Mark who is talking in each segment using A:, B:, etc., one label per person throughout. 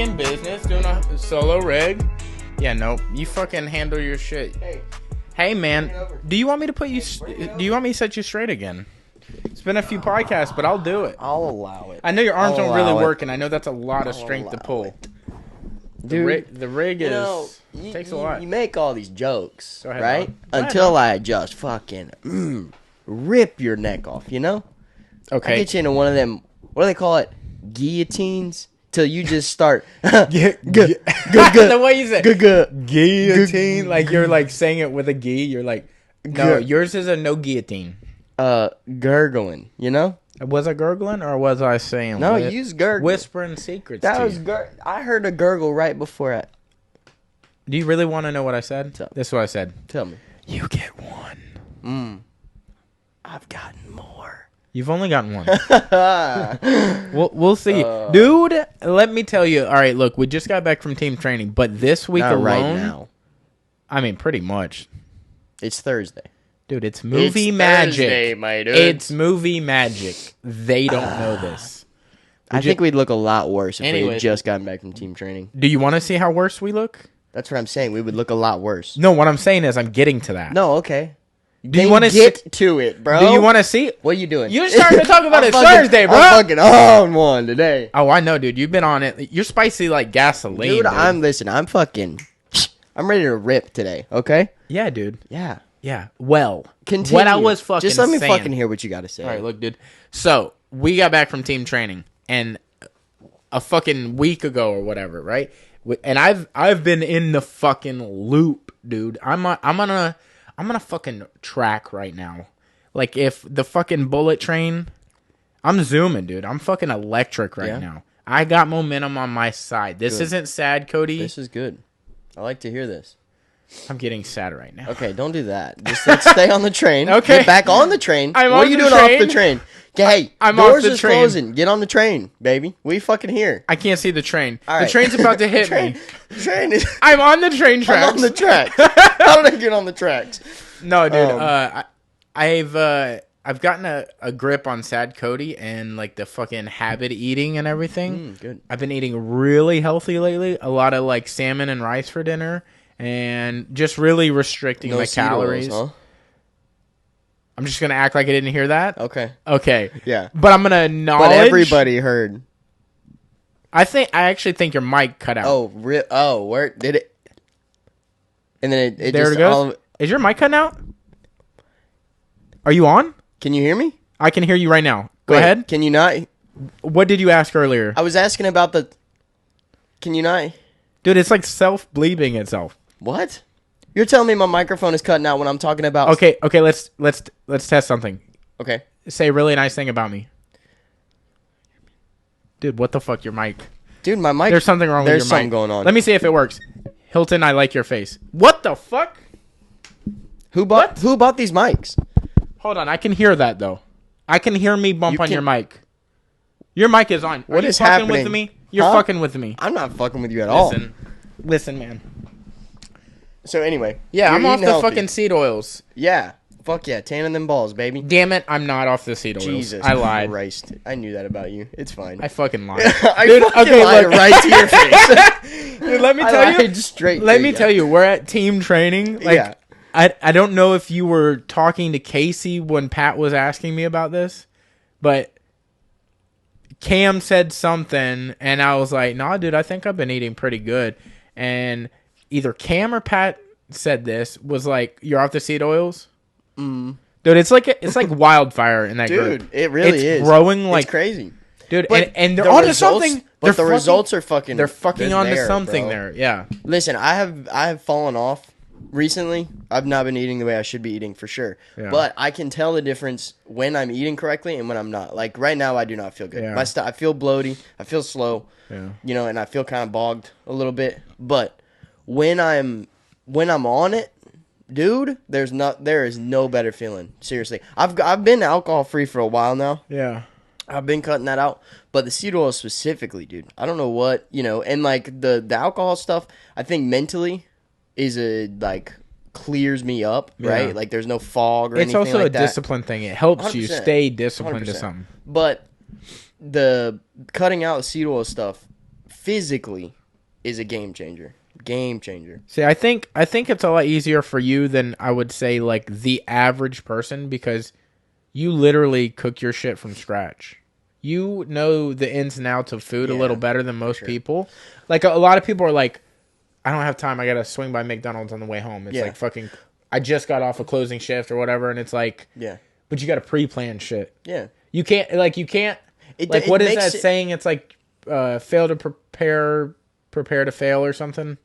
A: fucking business, doing a solo rig. Yeah, nope. You fucking handle your shit. Hey, man. Do you want me to put you? Do you want me to set you straight again? It's been a few podcasts, but I'll do it.
B: I'll allow it.
A: I know your arms don't really work, and I know that's a lot of strength to pull.
B: Dude,
A: the rig is takes a lot.
B: You make all these jokes,
A: ahead,
B: right? Until I just fucking rip your neck off, you know?
A: Okay.
B: I get you into one of them, what do they call it? Guillotines? Till you just start.
A: The way you say
B: guillotine.
A: like you're like saying it with a gi. You're like, no, yours is a no guillotine.
B: Gurgling, you know?
A: Was I gurgling or was I saying?
B: No, you was gurgling.
A: Whispering secrets.
B: That
A: to
B: was
A: you.
B: I heard a gurgle right before I.
A: Do you really want to know what I said? This is what I said.
B: Tell me.
A: You get one.
B: I've gotten more.
A: You've only gotten one. We'll see. Dude, let me tell you. All right, look, we just got back from team training, but this week
B: Not
A: alone.
B: right now.
A: I mean, pretty much.
B: It's Thursday.
A: Dude, it's movie magic. Thursday, my dude. It's movie magic. They don't know this.
B: I think we'd look a lot worse if we had just gotten back from team training.
A: Do you want to see how worse we look?
B: That's what I'm saying. We would look a lot worse.
A: No, what I'm saying is I'm getting to that.
B: No, okay.
A: Do you want to
B: get to it, bro?
A: Do you want to see?
B: What are you doing?
A: You're starting to talk about it Thursday, bro.
B: I'm fucking on one today.
A: Oh, I know, dude. You've been on it. You're spicy like gasoline, dude.
B: I'm ready to rip today, okay?
A: Yeah, dude.
B: Yeah.
A: Yeah. Well,
B: continue.
A: What I was fucking
B: just let me
A: saying.
B: fucking hear what you got to say.
A: All right, look, dude. So, we got back from team training and a fucking week ago or whatever, right? And I've been in the fucking loop, dude. I'm on a fucking track right now. Like if the fucking bullet train, I'm zooming, dude. I'm fucking electric right now. I got momentum on my side. This isn't sad, Cody.
B: This is good. I like to hear this.
A: I'm getting sad right now.
B: Okay, don't do that. Just let's stay on the train.
A: Okay.
B: Get back on the train.
A: What
B: are you doing off the train? Hey,
A: I'm
B: doors
A: off the
B: is
A: train.
B: closing. Get on the train, baby. We fucking here.
A: I can't see the train.
B: All right.
A: The train's about to hit me.
B: Train is.
A: I'm on the train tracks.
B: I'm on the tracks. How did I get on the tracks?
A: No, dude. I've gotten a grip on Sad Cody and like the fucking habit eating and everything.
B: Good.
A: I've been eating really healthy lately. A lot of like salmon and rice for dinner, and just really restricting my calories.
B: Oils, huh?
A: I'm just gonna act like I didn't hear that.
B: Okay. Yeah.
A: But I'm gonna acknowledge.
B: But everybody heard.
A: I actually think your mic cut out.
B: Oh, where did it? And then it
A: there
B: just
A: it goes. Is your mic cutting out? Are you on?
B: Can you hear me?
A: I can hear you right now. Go ahead.
B: Can you not?
A: What did you ask earlier?
B: I was asking about the. Can you not?
A: Dude, it's like self-bleeping itself.
B: What? You're telling me my microphone is cutting out when I'm talking about...
A: Okay, let's test something.
B: Okay.
A: Say a really nice thing about me. Dude, what the fuck, your mic?
B: Dude, my mic...
A: There's something wrong with your mic.
B: There's something going on.
A: Let me see if it works. Hilton, I like your face. What the fuck?
B: Who bought these mics?
A: Hold on, I can hear that, though. I can hear me bump on your mic. Your mic is on.
B: What is
A: happening?
B: With
A: me? You're fucking with me.
B: I'm not fucking with you at all.
A: Listen, man.
B: So anyway,
A: yeah, I'm off the fucking seed oils.
B: Yeah, fuck yeah, tanning them balls, baby.
A: Damn it, I'm not off the seed oils.
B: Jesus,
A: I lied.
B: Christ. I knew that about you. It's fine.
A: I fucking lied.
B: Dude, lied right to your face.
A: Dude, let me tell you.
B: Straight.
A: Let me tell you, we're at team training. Like, yeah. I don't know if you were talking to Casey when Pat was asking me about this, but Cam said something, and I was like, "Nah, dude, I think I've been eating pretty good." And either Cam or Pat said this, was like, "You're off the seed oils?" Dude, it's like wildfire in that group.
B: Dude, it really is.
A: It's growing like...
B: It's crazy.
A: Dude, and they're onto something.
B: But the results are fucking...
A: They're fucking onto something there, yeah.
B: Listen, I have fallen off recently. I've not been eating the way I should be eating for sure. Yeah. But I can tell the difference when I'm eating correctly and when I'm not. Like right now, I do not feel good. Yeah. I feel bloaty. I feel slow. Yeah. You know, and I feel kind of bogged a little bit. But when I'm on it, dude, there is no better feeling. Seriously, I've been alcohol free for a while now.
A: Yeah.
B: I've been cutting that out, but the seed oil specifically, dude, I don't know what, and like the alcohol stuff, I think mentally is clears me up, right? Yeah. Like there's no fog or anything like that. It's also a
A: discipline thing. It helps you stay disciplined 100%. To something.
B: But the cutting out the seed oil stuff physically is a game changer. Game changer.
A: See, I think it's a lot easier for you than I would say like the average person, because you literally cook your shit from scratch. You know the ins and outs of food a little better than most people. Like a lot of people are like, I don't have time. I got to swing by McDonald's on the way home. It's like fucking, I just got off a closing shift or whatever. And it's like, but you got to pre-plan shit.
B: Yeah.
A: You can't, what is that saying? It's like, fail to prepare to fail or something.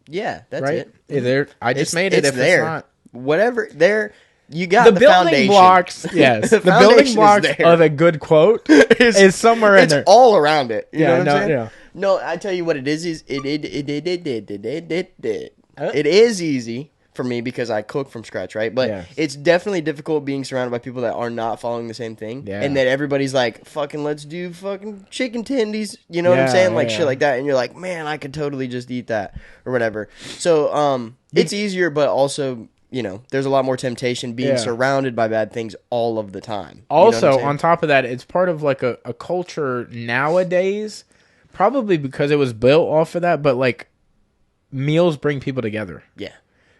B: Yeah, that's
A: it. I just made it. If
B: there.
A: It's not,
B: whatever there, you got the
A: building
B: foundation.
A: Blocks. Yes, the building blocks of a good quote is somewhere in there.
B: It's all around it. You know what I'm saying?
A: Yeah.
B: No, I tell you what it is. It is easy for me because I cook from scratch, right? But it's definitely difficult being surrounded by people that are not following the same thing, and that everybody's like, "Fucking, let's do fucking chicken tendies," you know what I'm saying? Like shit like that, and you're like, "Man, I could totally just eat that or whatever." So, it's easier, but also, you know, there's a lot more temptation being surrounded by bad things all of the time.
A: Also, on top of that, it's part of like a culture nowadays, probably because it was built off of that, but like meals bring people together.
B: Yeah.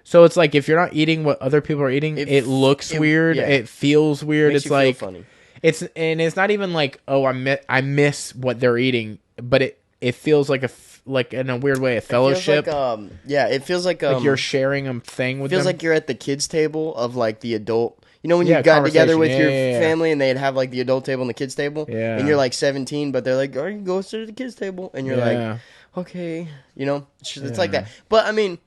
A: So it's like if you're not eating what other people are eating, it looks weird. Yeah. It feels weird.
B: Makes
A: it's like
B: funny.
A: It's not even like, oh, I miss what they're eating, but it feels like in a weird way a fellowship.
B: It feels like
A: you're sharing a thing with them.
B: It feels like you're at the kids table of like the adult. You know when you got together with your family and they'd have like the adult table and the kids table, and you're like 17, but they're like, "Oh, you go to the kids table," and you're like, "Okay," you know, it's like that. But I mean,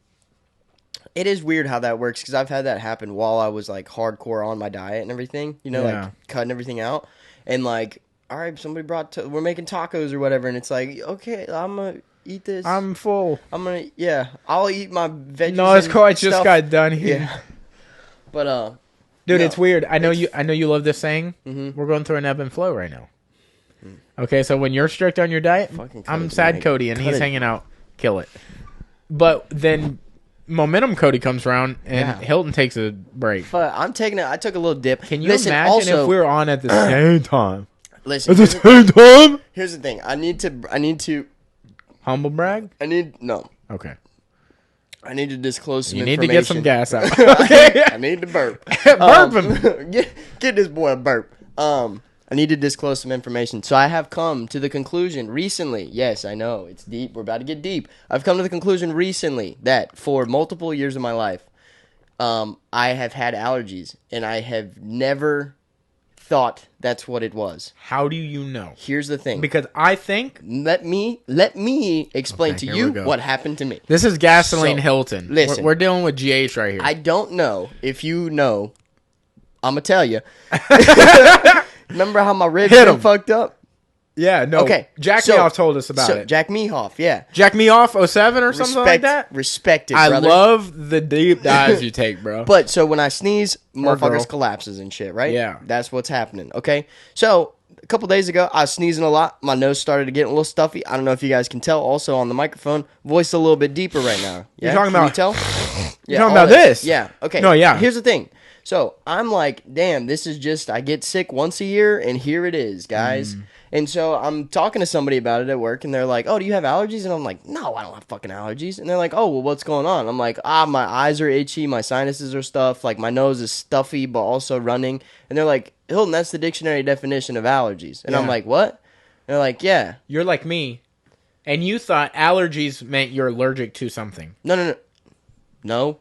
B: it is weird how that works because I've had that happen while I was like hardcore on my diet and everything, you know, like cutting everything out, and like, all right, somebody we're making tacos or whatever, and it's like, okay, I'm gonna eat this.
A: I'm full.
B: I'll eat my veggies.
A: No, it's cool. I just got done here.
B: Yeah. But
A: dude, it's weird. I know you love this saying. Mm-hmm. We're going through an ebb and flow right now. Okay, so when you're strict on your diet, I'm sad Cody, and he's hanging out. Kill it. But then Momentum Cody comes around, and Hilton takes a break.
B: I'm taking it. I took a little dip.
A: Can you imagine if we were on at the same time?
B: Listen,
A: at the same time?
B: Here's the thing. I need to
A: humble brag?
B: No.
A: Okay.
B: I need to disclose some
A: information.
B: You
A: need to get some gas out. Okay.
B: I need to burp.
A: Burp him.
B: Get this boy a burp. I need to disclose some information. So I have come to the conclusion recently. Yes, I know. It's deep. We're about to get deep. I've come to the conclusion recently that for multiple years of my life, I have had allergies, and I have never thought that's what it was.
A: How do you know?
B: Here's the thing.
A: Because I think...
B: Let me explain to you what happened to me.
A: This is Gasoline Hilton.
B: Listen.
A: We're dealing with GH right here.
B: I don't know if you know. I'm going to tell you. Remember how my ribs were fucked up?
A: Yeah, no. Okay. Jack Meoff told us about it.
B: Jack Meoff, yeah.
A: Jack Meoff 07 or something like that?
B: Respect it,
A: I
B: brother.
A: love the deep dives you take, bro.
B: But so when I sneeze, motherfuckers collapses and shit, right?
A: Yeah.
B: That's what's happening, okay? So a couple days ago, I was sneezing a lot. My nose started to get a little stuffy. I don't know if you guys can tell. Also on the microphone, voice a little bit deeper right now. Yeah?
A: You're talking about...
B: Can you tell?
A: You're talking about this?
B: Yeah, okay.
A: No, yeah.
B: Here's the thing. So I'm like, damn, this is just, I get sick once a year, and here it is, guys. And so I'm talking to somebody about it at work, and they're like, oh, do you have allergies? And I'm like, no, I don't have fucking allergies. And they're like, oh, well, what's going on? I'm like, my eyes are itchy, my sinuses are stuffed, like my nose is stuffy, but also running. And they're like, Hilton, that's the dictionary definition of allergies. And I'm like, what? And they're like, yeah.
A: You're like me, and you thought allergies meant you're allergic to something.
B: No.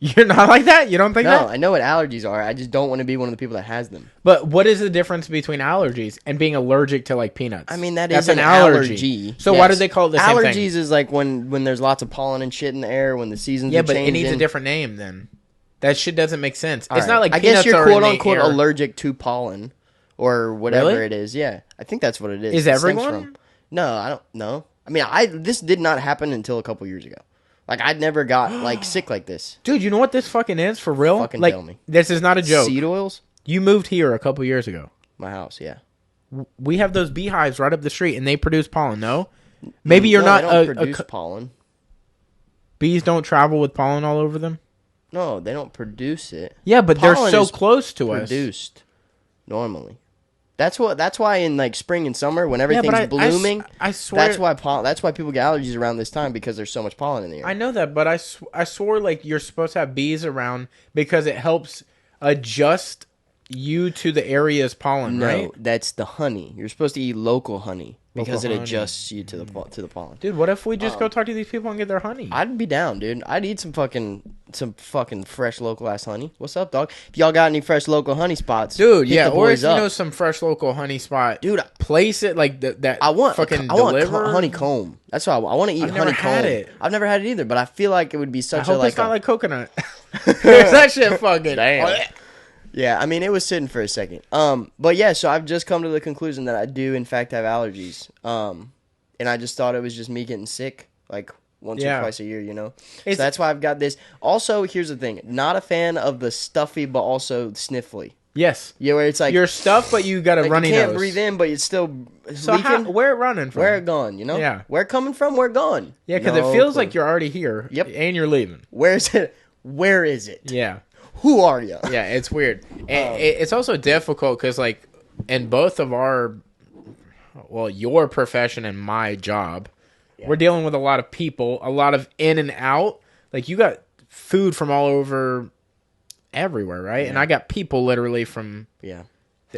A: You're not like that? You don't think that?
B: No, I know what allergies are. I just don't want to be one of the people that has them.
A: But what is the difference between allergies and being allergic to, like, peanuts?
B: I mean, that's an allergy.
A: So why do they call it the same thing?
B: Allergies is like when there's lots of pollen and shit in the air, when the seasons are changing.
A: Yeah, but it needs a different name then. That shit doesn't make sense. It's not like
B: I
A: peanuts
B: guess you're
A: are
B: quote-unquote allergic to pollen or whatever it is. Yeah, I think that's what it is.
A: Is everyone?
B: No, I don't know. I mean, this did not happen until a couple years ago. Like, I'd never got, like, sick like this.
A: Dude, you know what this fucking is for real?
B: Fucking
A: like,
B: tell me.
A: This is not a joke.
B: Seed oils?
A: You moved here a couple years ago.
B: My house, yeah.
A: We have those beehives right up the street, and they produce pollen, no? Maybe you're not...
B: They don't produce pollen.
A: Bees don't travel with pollen all over them?
B: No, they don't produce it.
A: Yeah, but pollen they're so close to us.
B: Produced normally. That's why in like spring and summer when everything's blooming,
A: I swear
B: that's why people get allergies around this time because there's so much pollen in the air.
A: I know that, but I swore like you're supposed to have bees around because it helps adjust you to the area's pollen, right?
B: No, that's the honey. You're supposed to eat local honey because it adjusts you to the pollen.
A: Dude, what if we just go talk to these people and get their honey?
B: I'd be down, dude. I'd eat some fucking fresh local ass honey. What's up, dog? If y'all got any fresh local honey spots,
A: dude, yeah, or if you know some fresh local honey spot,
B: dude,
A: place it like that.
B: I want
A: deliver
B: honeycomb. That's what I want to eat. Honeycomb. Had it. I've never had it either, but I feel like it would be such
A: I hope it's not like coconut. That shit fucking
B: damn. Yeah, I mean, it was sitting for a second. But yeah, so I've just come to the conclusion that I do, in fact, have allergies. And I just thought it was just me getting sick, like, once or twice a year, you know? So that's why I've got this. Also, here's the thing. Not a fan of the stuffy, but also sniffly.
A: Yes.
B: Yeah, where it's like...
A: You're stuffed, but you got a runny nose.
B: You can't breathe in, but it's still
A: so leaking. Where it running from?
B: Where it gone, you know?
A: Yeah.
B: Where it coming from, where it gone.
A: Yeah, because it feels like you're already here.
B: Yep.
A: And you're leaving.
B: Where is it? Where is it?
A: Yeah.
B: Who are you?
A: Yeah, it's weird. And it's also difficult because, like, in both of your profession and my job, we're dealing with a lot of people, a lot of in and out. Like, you got food from all over everywhere, right? Yeah. And I got people literally from... Yeah.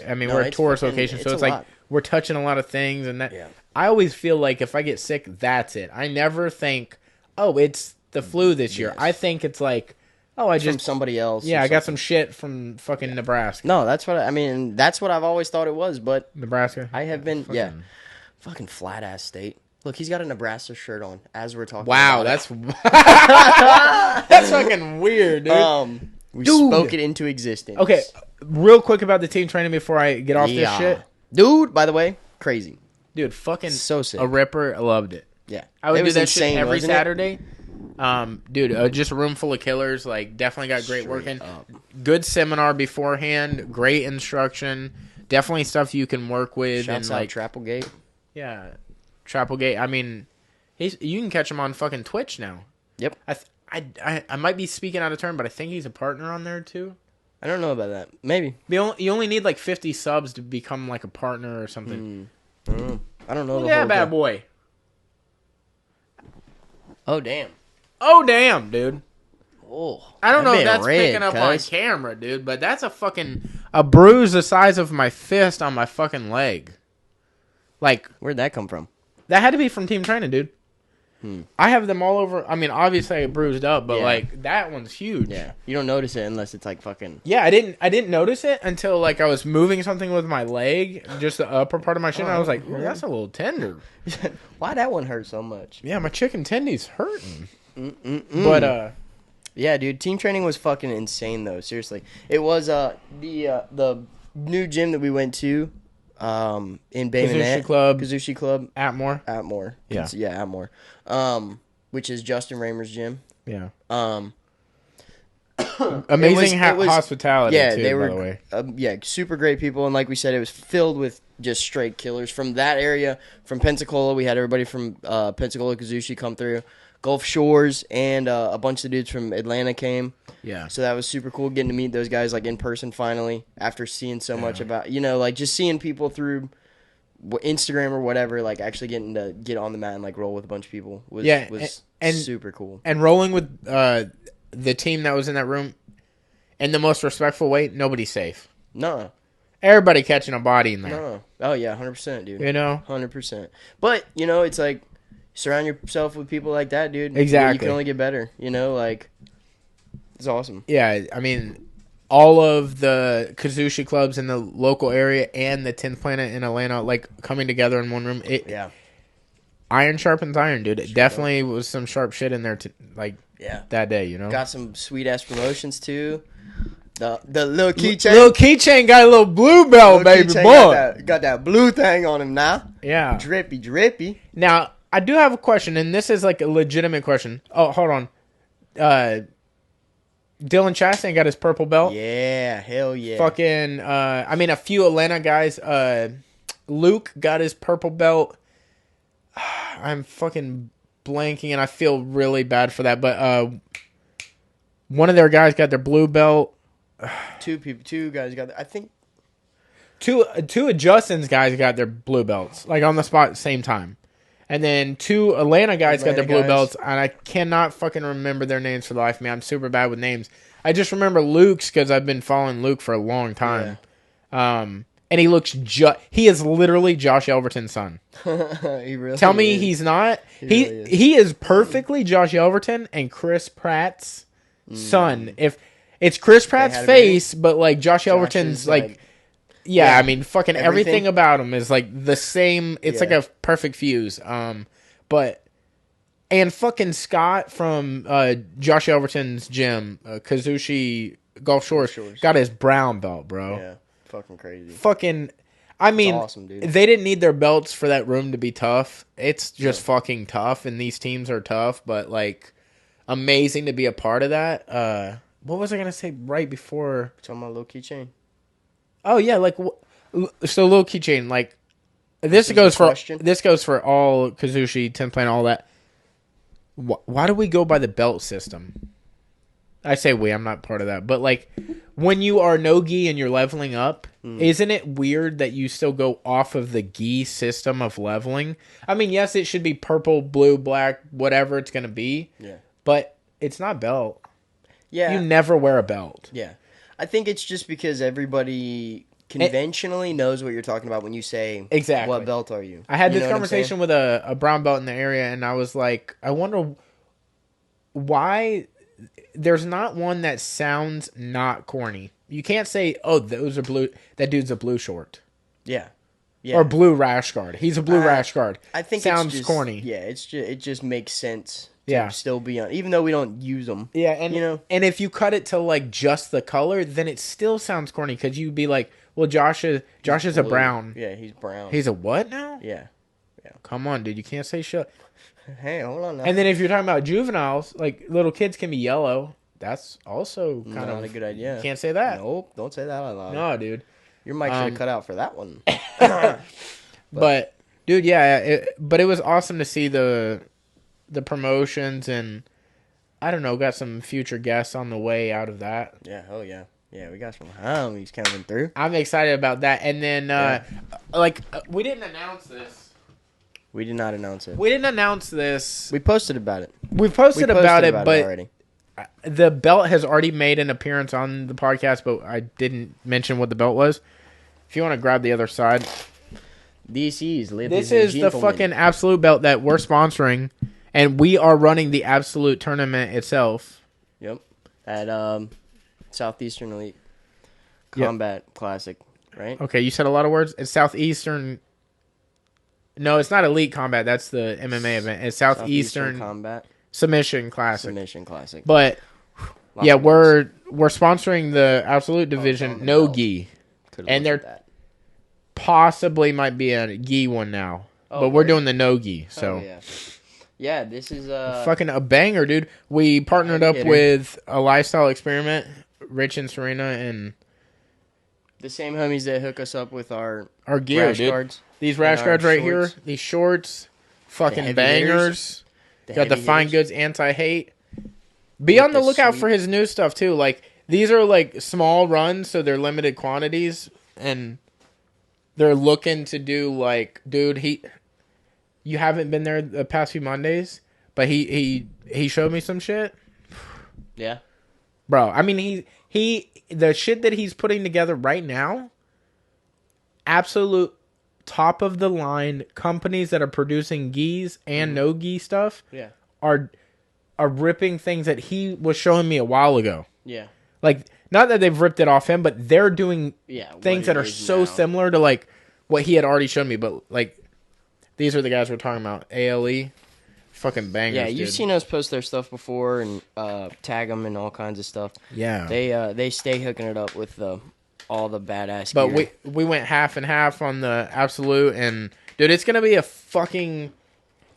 A: I mean, we're a tourist location, so it's like we're touching a lot of things. And that I always feel like if I get sick, that's it. I never think, oh, it's the flu this year. I think it's like... Oh, I just
B: from somebody else.
A: Yeah, I got some shit from fucking Nebraska.
B: No, that's what I mean. That's what I've always thought it was. But
A: Nebraska,
B: I have been fucking flat ass state. Look, he's got a Nebraska shirt on as we're talking.
A: Wow,
B: about
A: that's fucking weird, dude.
B: We spoke it into existence.
A: Okay, real quick about the team training before I get off this shit,
B: dude. By the way, crazy,
A: dude. Fucking
B: so sick.
A: A ripper. I loved it.
B: Yeah,
A: I would do that shit every Saturday. Dude, just a room full of killers. Like, definitely got great work in. Good seminar beforehand. Great instruction. Definitely stuff you can work with.
B: Shouts
A: and
B: out
A: like
B: Trapplegate.
A: Yeah, Trapplegate. I mean, you can catch him on fucking Twitch now.
B: Yep.
A: I might be speaking out of turn, but I think he's a partner on there too.
B: I don't know about that. Maybe.
A: You only need like 50 subs to become like a partner or something.
B: I don't know.
A: Look at that bad boy.
B: Oh damn.
A: Oh, damn, dude.
B: Oh,
A: I don't know if that's picking up on camera, dude, but that's a bruise the size of my fist on my fucking leg. Like,
B: where'd that come from?
A: That had to be from team training, dude. I have them all over. I mean, obviously I get bruised up, but like that one's huge.
B: Yeah, you don't notice it unless it's like fucking.
A: Yeah, I didn't notice it until like I was moving something with my leg, just the upper part of my shin. And I was like, that's a little tender.
B: Why that one hurt so much?
A: Yeah, my chicken tendy's hurting. But
B: yeah, dude, team training was fucking insane though. Seriously, it was the new gym that we went to in Bay Minette, Kazushi Club, Atmore. Yeah, Atmore. Which is Justin Raymer's gym.
A: Yeah. Amazing hospitality. Yeah, too, they were. By the way.
B: Super great people, and like we said, it was filled with just straight killers from that area. From Pensacola, we had everybody from Pensacola, Kazushi come through. Gulf Shores, and a bunch of dudes from Atlanta came. Yeah. So that was super cool getting to meet those guys like in person finally after seeing so much about, like just seeing people through Instagram or whatever, like actually getting to get on the mat and like roll with a bunch of people was super cool.
A: And rolling with the team that was in that room in the most respectful way, nobody's safe.
B: No.
A: Everybody catching a body in there.
B: No. Oh yeah, 100%, dude. 100%. But, it's like surround yourself with people like that, dude.
A: Exactly.
B: You can only get better, like, it's awesome.
A: Yeah, I mean, all of the Kazushi clubs in the local area and the 10th Planet in Atlanta, like, coming together in one room. Iron sharpens iron, dude. It definitely was some sharp shit in there, that day,
B: Got some sweet-ass promotions, too. The little keychain.
A: Little keychain got a little blue belt, baby boy.
B: Got that blue thing on him now.
A: Yeah.
B: Drippy.
A: Now, I do have a question, and this is like a legitimate question. Oh, hold on. Dylan Chastain got his purple belt.
B: Yeah, hell yeah.
A: Fucking, a few Atlanta guys. Luke got his purple belt. I'm fucking blanking, and I feel really bad for that. But one of their guys got their blue belt.
B: Two guys got. I think
A: two of Justin's guys got their blue belts, like on the spot at the same time. And then 2 Atlanta guys got their blue belts, and I cannot fucking remember their names for the life of me. I'm super bad with names. I just remember Luke's because I've been following Luke for a long time. Yeah. And he looks he is literally Josh Elverton's son.
B: He really
A: Tell me he's not. He is perfectly Josh Elverton and Chris Pratt's son. If it's Chris Pratt's face, but like Josh Elverton's like yeah, I mean fucking everything about him is like the same. It's like a perfect fuse. But and fucking Scott from Josh Elverton's gym, Kazushi Gulf Shores, got his brown belt, bro.
B: Yeah. Fucking crazy.
A: Fucking, I mean,
B: awesome, dude.
A: They didn't need their belts for that room to be tough. It's just fucking tough, and these teams are tough, but, like, amazing to be a part of that. What was I going to say right before?
B: Talking about Lil Keychain.
A: Oh, yeah, like, so Lil Keychain, like, this goes for all Kazushi, 10th Planet, all that. Why do we go by the belt system? I say we, I'm not part of that, but, like, when you are no gi and you're leveling up, isn't it weird that you still go off of the gi system of leveling? I mean, yes, it should be purple, blue, black, whatever it's going to be. Yeah. But it's not belt. Yeah. You never wear a belt.
B: Yeah. I think it's just because everybody conventionally knows what you're talking about when you say, exactly, what belt are you?
A: I had this conversation with a brown belt in the area, and I was like, I wonder why there's not one that sounds not corny. You can't say, "Oh, those are blue. That dude's a blue short."
B: Yeah,
A: yeah. Or blue rash guard. He's a blue rash guard.
B: I think
A: sounds
B: it's just,
A: corny.
B: Yeah, it just makes sense. To still be on, even though we don't use them.
A: Yeah, and and if you cut it to like just the color, then it still sounds corny because you'd be like, "Well, Josh is a brown."
B: Yeah, he's brown.
A: He's a what now?
B: Yeah.
A: Come on, dude. You can't say shit.
B: Hey, hold on now.
A: And then if you're talking about juveniles, like little kids can be yellow. That's also kind of
B: not a good idea.
A: You can't say that.
B: Nope, don't say that out loud.
A: No, dude.
B: Your mic should have cut out for that one.
A: but dude, yeah, but it was awesome to see the promotions, and I don't know, got some future guests on the way out of that.
B: Yeah, oh yeah. Yeah, we got some homies coming through.
A: I'm excited about that. And then, we didn't announce this.
B: We did not announce it.
A: We didn't announce this.
B: We posted about it.
A: We posted about it, but already. The belt has already made an appearance on the podcast, but I didn't mention what the belt was. If you want to grab the other side.
B: This is
A: the fucking Absolute belt that we're sponsoring, and we are running the Absolute tournament itself.
B: Yep. At Southeastern Elite Combat Classic, right?
A: Okay, you said a lot of words. It's Southeastern. No, it's not Elite Combat. That's the MMA event. It's Southeastern
B: Combat
A: Submission Classic.
B: But
A: yeah, we're sponsoring the Absolute division, no gi, and there possibly might be a gi one now, but we're doing the no gi. So
B: yeah, this is
A: fucking a banger, dude. We partnered up with a lifestyle experiment, Rich and Serena, and
B: the same homies that hook us up with our
A: gear,
B: rash
A: dude.
B: Guards.
A: These rash guards right here, these shorts, fucking bangers. Got the Fine Goods Anti-Hate. Be on the lookout for his new stuff, too. Like, these are, like, small runs, so they're limited quantities. And they're looking to do, like, dude, you haven't been there the past few Mondays, but he showed me some shit.
B: Yeah.
A: Bro, I mean, the shit that he's putting together right now, absolute top of the line companies that are producing gis and no gi stuff are ripping things that he was showing me a while ago.
B: Yeah.
A: Like, not that they've ripped it off him, but they're doing things that are so similar to like what he had already shown me. But like, these are the guys we're talking about. ALE, fucking bangers.
B: Yeah, you've seen us post their stuff before and tag them and all kinds of stuff.
A: Yeah.
B: They stay hooking it up with all the badass
A: but
B: gear.
A: we went half and half on the Absolute, and dude, it's gonna be a fucking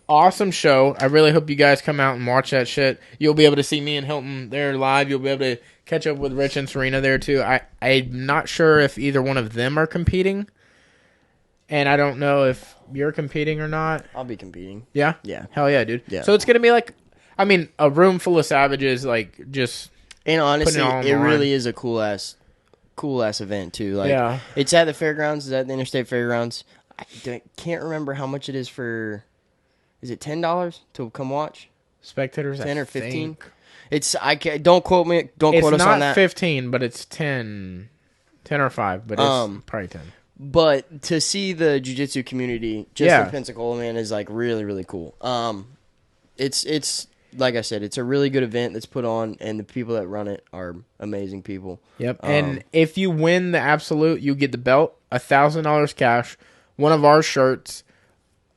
A: awesome show. I really hope you guys come out and watch that shit. You'll be able to see me and Hilton there live. You'll be able to catch up with Rich and Serena there too. I'm not sure if either one of them are competing, and I don't know if you're competing or not.
B: I'll be competing.
A: Yeah?
B: Yeah.
A: Hell yeah, dude.
B: Yeah.
A: So it's gonna be like, I mean, a room full of savages, like just.
B: And honestly, it really is a cool ass cool ass event too. Like, it's at the fairgrounds. It's at the Interstate Fairgrounds. I can't remember how much it is for. Is it $10 to come watch?
A: Spectators,
B: 10 or 15. It's don't quote me. Don't quote us on that.
A: It's not 15, but it's 10 or 5, but it's probably 10.
B: But to see the jiu-jitsu community just in Pensacola, man, is like really, really cool. It's like I said, it's a really good event that's put on, and the people that run it are amazing people.
A: Yep. And if you win the absolute, you get the belt, $1,000 cash, one of our shirts,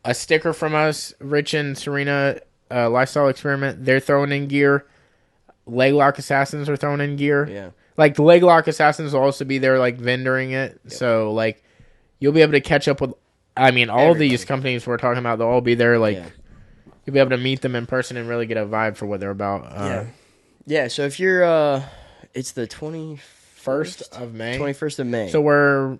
A: a sticker from us, Rich and Serena Lifestyle Experiment. They're throwing in gear. Leg Lock Assassins are throwing in gear.
B: Yeah.
A: Like, the Leg Lock Assassins will also be there, like, vendoring it. Yep. So, like, you'll be able to catch up with, I mean, all of these companies we're talking about, they'll all be there. Like, you'll be able to meet them in person and really get a vibe for what they're about.
B: Yeah, so if you're, it's the 21st
A: of May.
B: 21st of May.
A: So we're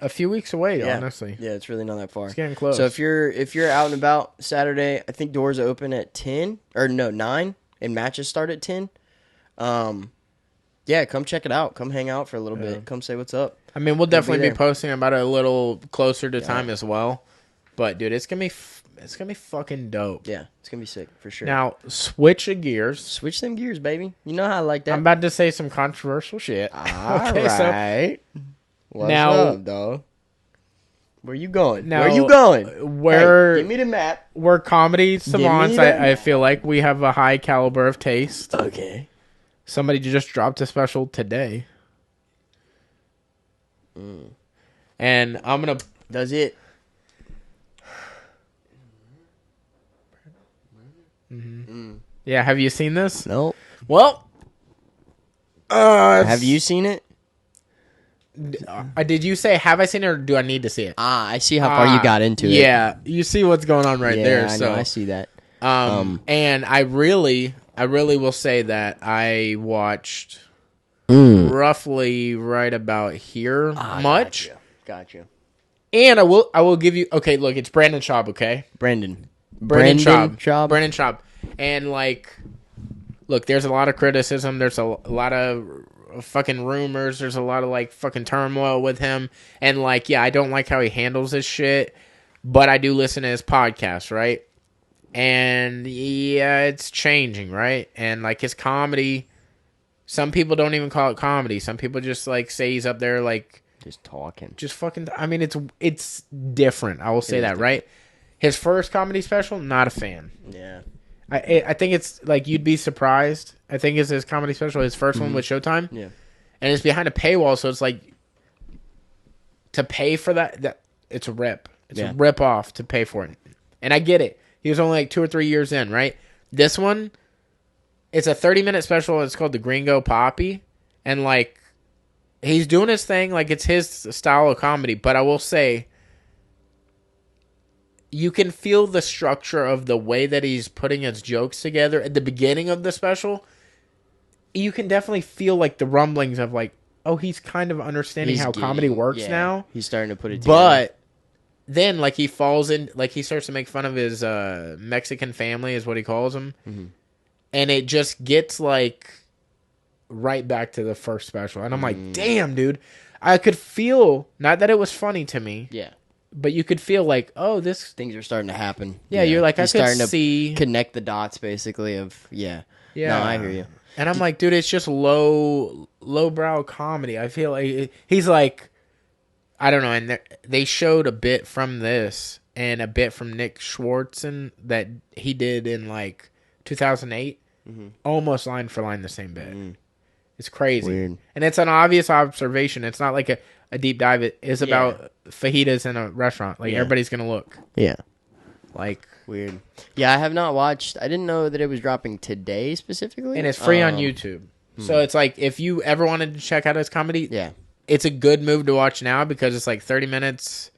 A: a few weeks away, honestly.
B: Yeah, it's really not that far.
A: It's getting close.
B: So if you're out and about Saturday, I think doors open at 10, or no, 9. And matches start at 10. Yeah, come check it out. Come hang out for a little bit. Come say what's up.
A: I mean, we'll definitely be posting about it a little closer to time as well. But dude, it's gonna be fucking dope.
B: Yeah, it's gonna be sick for sure.
A: Now, switch of gears.
B: Switch them gears, baby. You know how I like that.
A: I'm about to say some controversial shit.
B: All right. What's up, dog? Where you going? Where you going?
A: Hey,
B: give me the map.
A: We're comedy savants. I feel like we have a high caliber of taste.
B: Okay.
A: Somebody just dropped a special today. And I'm going to...
B: Does it?
A: Yeah, have you seen this?
B: Nope.
A: Well...
B: have you seen it?
A: Did you say, have I seen it, or do I need to see it?
B: I see how far you got into it.
A: Yeah, you see what's going on there.
B: I know, I see that.
A: And I really will say that I watched roughly right about here much.
B: Gotcha.
A: And I will give you, okay, look, it's Brandon Schaub, okay?
B: Brandon
A: Schaub. And, like, look, there's a lot of criticism. There's a lot of fucking rumors. There's a lot of, like, fucking turmoil with him. And, like, yeah, I don't like how he handles his shit, but I do listen to his podcast, right? And, yeah, it's changing, right? And, like, his comedy, some people don't even call it comedy. Some people just, like, say he's up there, like...
B: Just talking.
A: Just fucking... I mean, it's different. I will say that, right? His first comedy special, not a fan.
B: Yeah.
A: I think it's, like, you'd be surprised. I think it's his comedy special, his first one with Showtime.
B: Yeah.
A: And it's behind a paywall, so it's, like, to pay for that it's a rip. It's a rip off to pay for it. And I get it. He was only, like, 2 or 3 years in, right? This one, it's a 30-minute special. It's called The Gringo Poppy. And, like, he's doing his thing. Like, it's his style of comedy. But I will say... You can feel the structure of the way that he's putting his jokes together at the beginning of the special. You can definitely feel, like, the rumblings of, like, oh, he's kind of understanding how comedy works now.
B: He's starting to put it together.
A: But then, like, he falls in, like, he starts to make fun of his Mexican family, is what he calls them. Mm-hmm. And it just gets, like, right back to the first special. And I'm like, damn, dude. I could feel, not that it was funny to me.
B: Yeah.
A: But you could feel like, oh, this...
B: Things are starting to happen.
A: Yeah, you're like,
B: he's
A: I could
B: starting
A: see...
B: to connect the dots, basically, of, Yeah, no, I hear you.
A: And I'm like, dude, it's just lowbrow comedy. I feel like... He's like... I don't know, and they showed a bit from this and a bit from Nick Schwartzen that he did in, like, 2008. Mm-hmm. Almost line for line the same bit. Mm-hmm. It's crazy.
B: Weird.
A: And it's an obvious observation. It's not like a deep dive. It is about fajitas in a restaurant. Like, everybody's going to look.
B: Yeah.
A: Like...
B: Weird. Yeah, I have not watched... I didn't know that it was dropping today, specifically.
A: And it's free on YouTube. So it's like, if you ever wanted to check out his comedy...
B: Yeah.
A: It's a good move to watch now because it's like 30 minutes.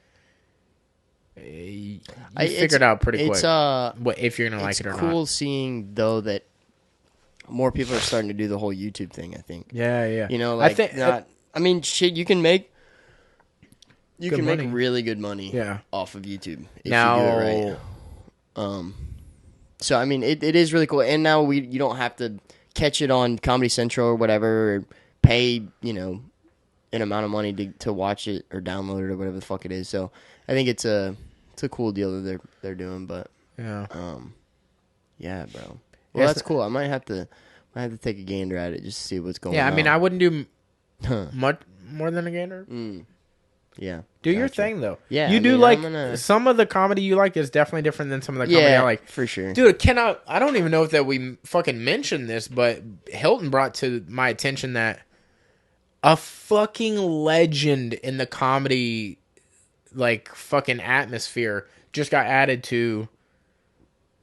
A: You figure it out pretty quick. If you're going to like it or not.
B: It's cool seeing, though, that more people are starting to do the whole YouTube thing, I think.
A: Yeah.
B: You know, like, I mean, shit, you can make really good money off of YouTube if you do it right. So, I mean, it is really cool. And now you don't have to catch it on Comedy Central or whatever, or pay, an amount of money to watch it or download it or whatever the fuck it is. So I think it's a cool deal that they're doing. But
A: yeah,
B: yeah, bro. Well, that's cool. I might have to take a gander at it just to see what's going on.
A: Yeah, I mean, I wouldn't do much more than a gander.
B: Yeah.
A: Do your thing, though.
B: Yeah.
A: You do some of the comedy you like is definitely different than some of the comedy I like.
B: For sure.
A: Dude, I don't even know if that we fucking mentioned this, but Hilton brought to my attention that a fucking legend in the comedy, like, fucking atmosphere just got added to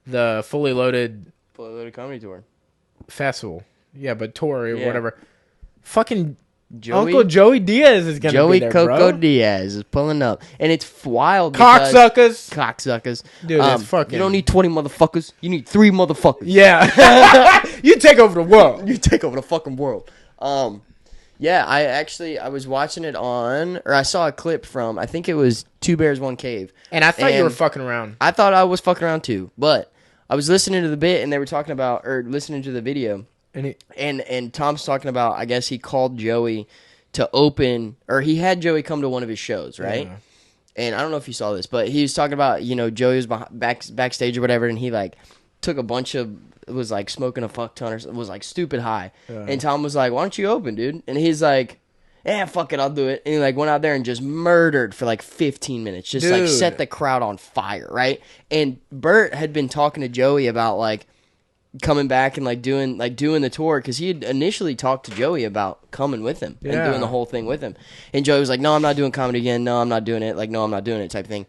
A: the Fully Loaded
B: Comedy Tour
A: festival. Yeah, but tour or whatever. Fucking
B: Joey,
A: Uncle Joey Diaz is gonna be there,
B: Coco
A: bro.
B: Diaz is pulling up, and it's wild.
A: Cocksuckers,
B: dude. It's fucking. You don't need 20 motherfuckers. You need 3 motherfuckers.
A: Yeah, you take over the world.
B: You take over the fucking world. Yeah, I was watching it I saw a clip from, I think it was Two Bears, One Cave,
A: and I thought you were fucking around.
B: I thought I was fucking around too, but I was listening to the bit, and they were talking about, or listening to the video. And Tom's talking about, I guess he called Joey to open, or he had Joey come to one of his shows, right? Yeah. And I don't know if you saw this, but he was talking about, Joey was backstage or whatever, and he like took a bunch of, was like smoking a fuck ton or was like stupid high. Yeah. And Tom was like, "Why don't you open, dude?" And he's like, "Yeah, fuck it, I'll do it." And he like went out there and just murdered for like 15 minutes, just like set the crowd on fire, right? And Bert had been talking to Joey about like coming back and like doing the tour, because he had initially talked to Joey about coming with him and doing the whole thing with him, and Joey was like, "No, I'm not doing comedy again. No, I'm not doing it. Like, no, I'm not doing it," type thing.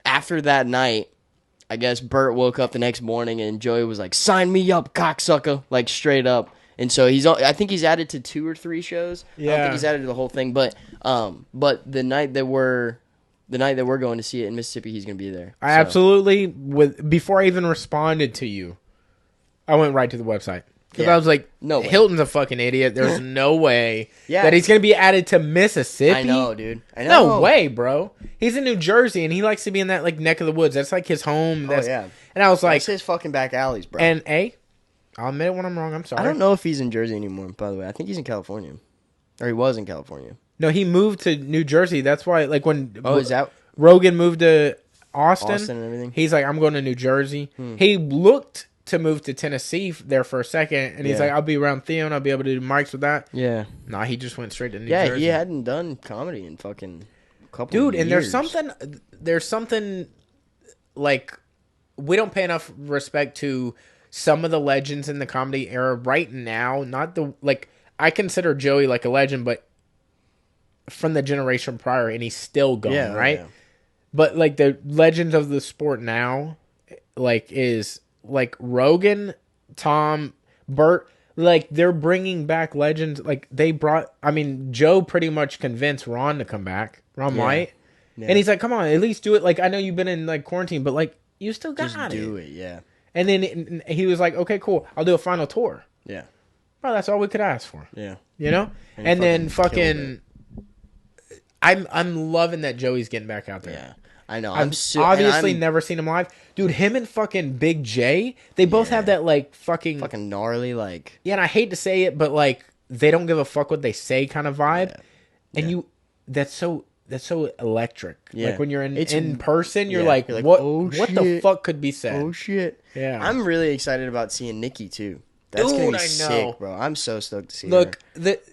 B: After that night, I guess Bert woke up the next morning and Joey was like, "Sign me up, cocksucker," like straight up. And so I think he's added to 2 or 3 shows. I don't think he's added to the whole thing, but the night that we're going to see it in Mississippi, he's going to be there.
A: I absolutely, before I even responded to you, I went right to the website. Because I was like, no way. Hilton's a fucking idiot. There's no way that he's going to be added to Mississippi. I
B: know, dude. I know.
A: No way, bro. He's in New Jersey, and he likes to be in that like neck of the woods. That's like his home. And I was like...
B: That's his fucking back alleys, bro.
A: And I'll admit it when I'm wrong. I'm sorry.
B: I don't know if he's in Jersey anymore, by the way. I think he's in California. Or he was in California.
A: No, he moved to New Jersey. That's why, like, when...
B: Oh, is that...
A: Rogan moved to Austin
B: and everything?
A: He's like, "I'm going to New Jersey." He looked to move to Tennessee there for a second, and he's like, "I'll be around Theo, and I'll be able to do mics with that."
B: Yeah.
A: Nah, he just went straight to New Jersey.
B: Yeah, he hadn't done comedy in fucking a couple
A: Dude,
B: years.
A: And there's something, like, we don't pay enough respect to some of the legends in the comedy era right now. Not the, like, I consider Joey, like, a legend, but from the generation prior, and he's still going, right? Yeah. But, like, the legends of the sport now, like, is... like Rogan, Tom, Bert, like they're bringing back legends. Like Joe pretty much convinced Ron to come back, Ron White, and he's like, "Come on, at least do it." Like, I know you've been in like quarantine, but like you still got
B: just do it, yeah.
A: And then he was like, "Okay, cool, I'll do a final tour."
B: Yeah,
A: bro, that's all we could ask for.
B: Yeah,
A: you know. And then fucking, I'm loving that Joey's getting back out there.
B: Yeah. I know.
A: I've obviously never seen him live. Dude, him and fucking Big J, they both have that, like, fucking
B: gnarly, like...
A: Yeah, and I hate to say it, but, like, they don't give a fuck what they say kind of vibe. Yeah. And that's so electric. Yeah. Like, when you're in person, you're like, what the fuck could be said?
B: Oh, shit.
A: Yeah.
B: I'm really excited about seeing Nikki, too. That's going to be sick, bro. I'm so stoked to see her.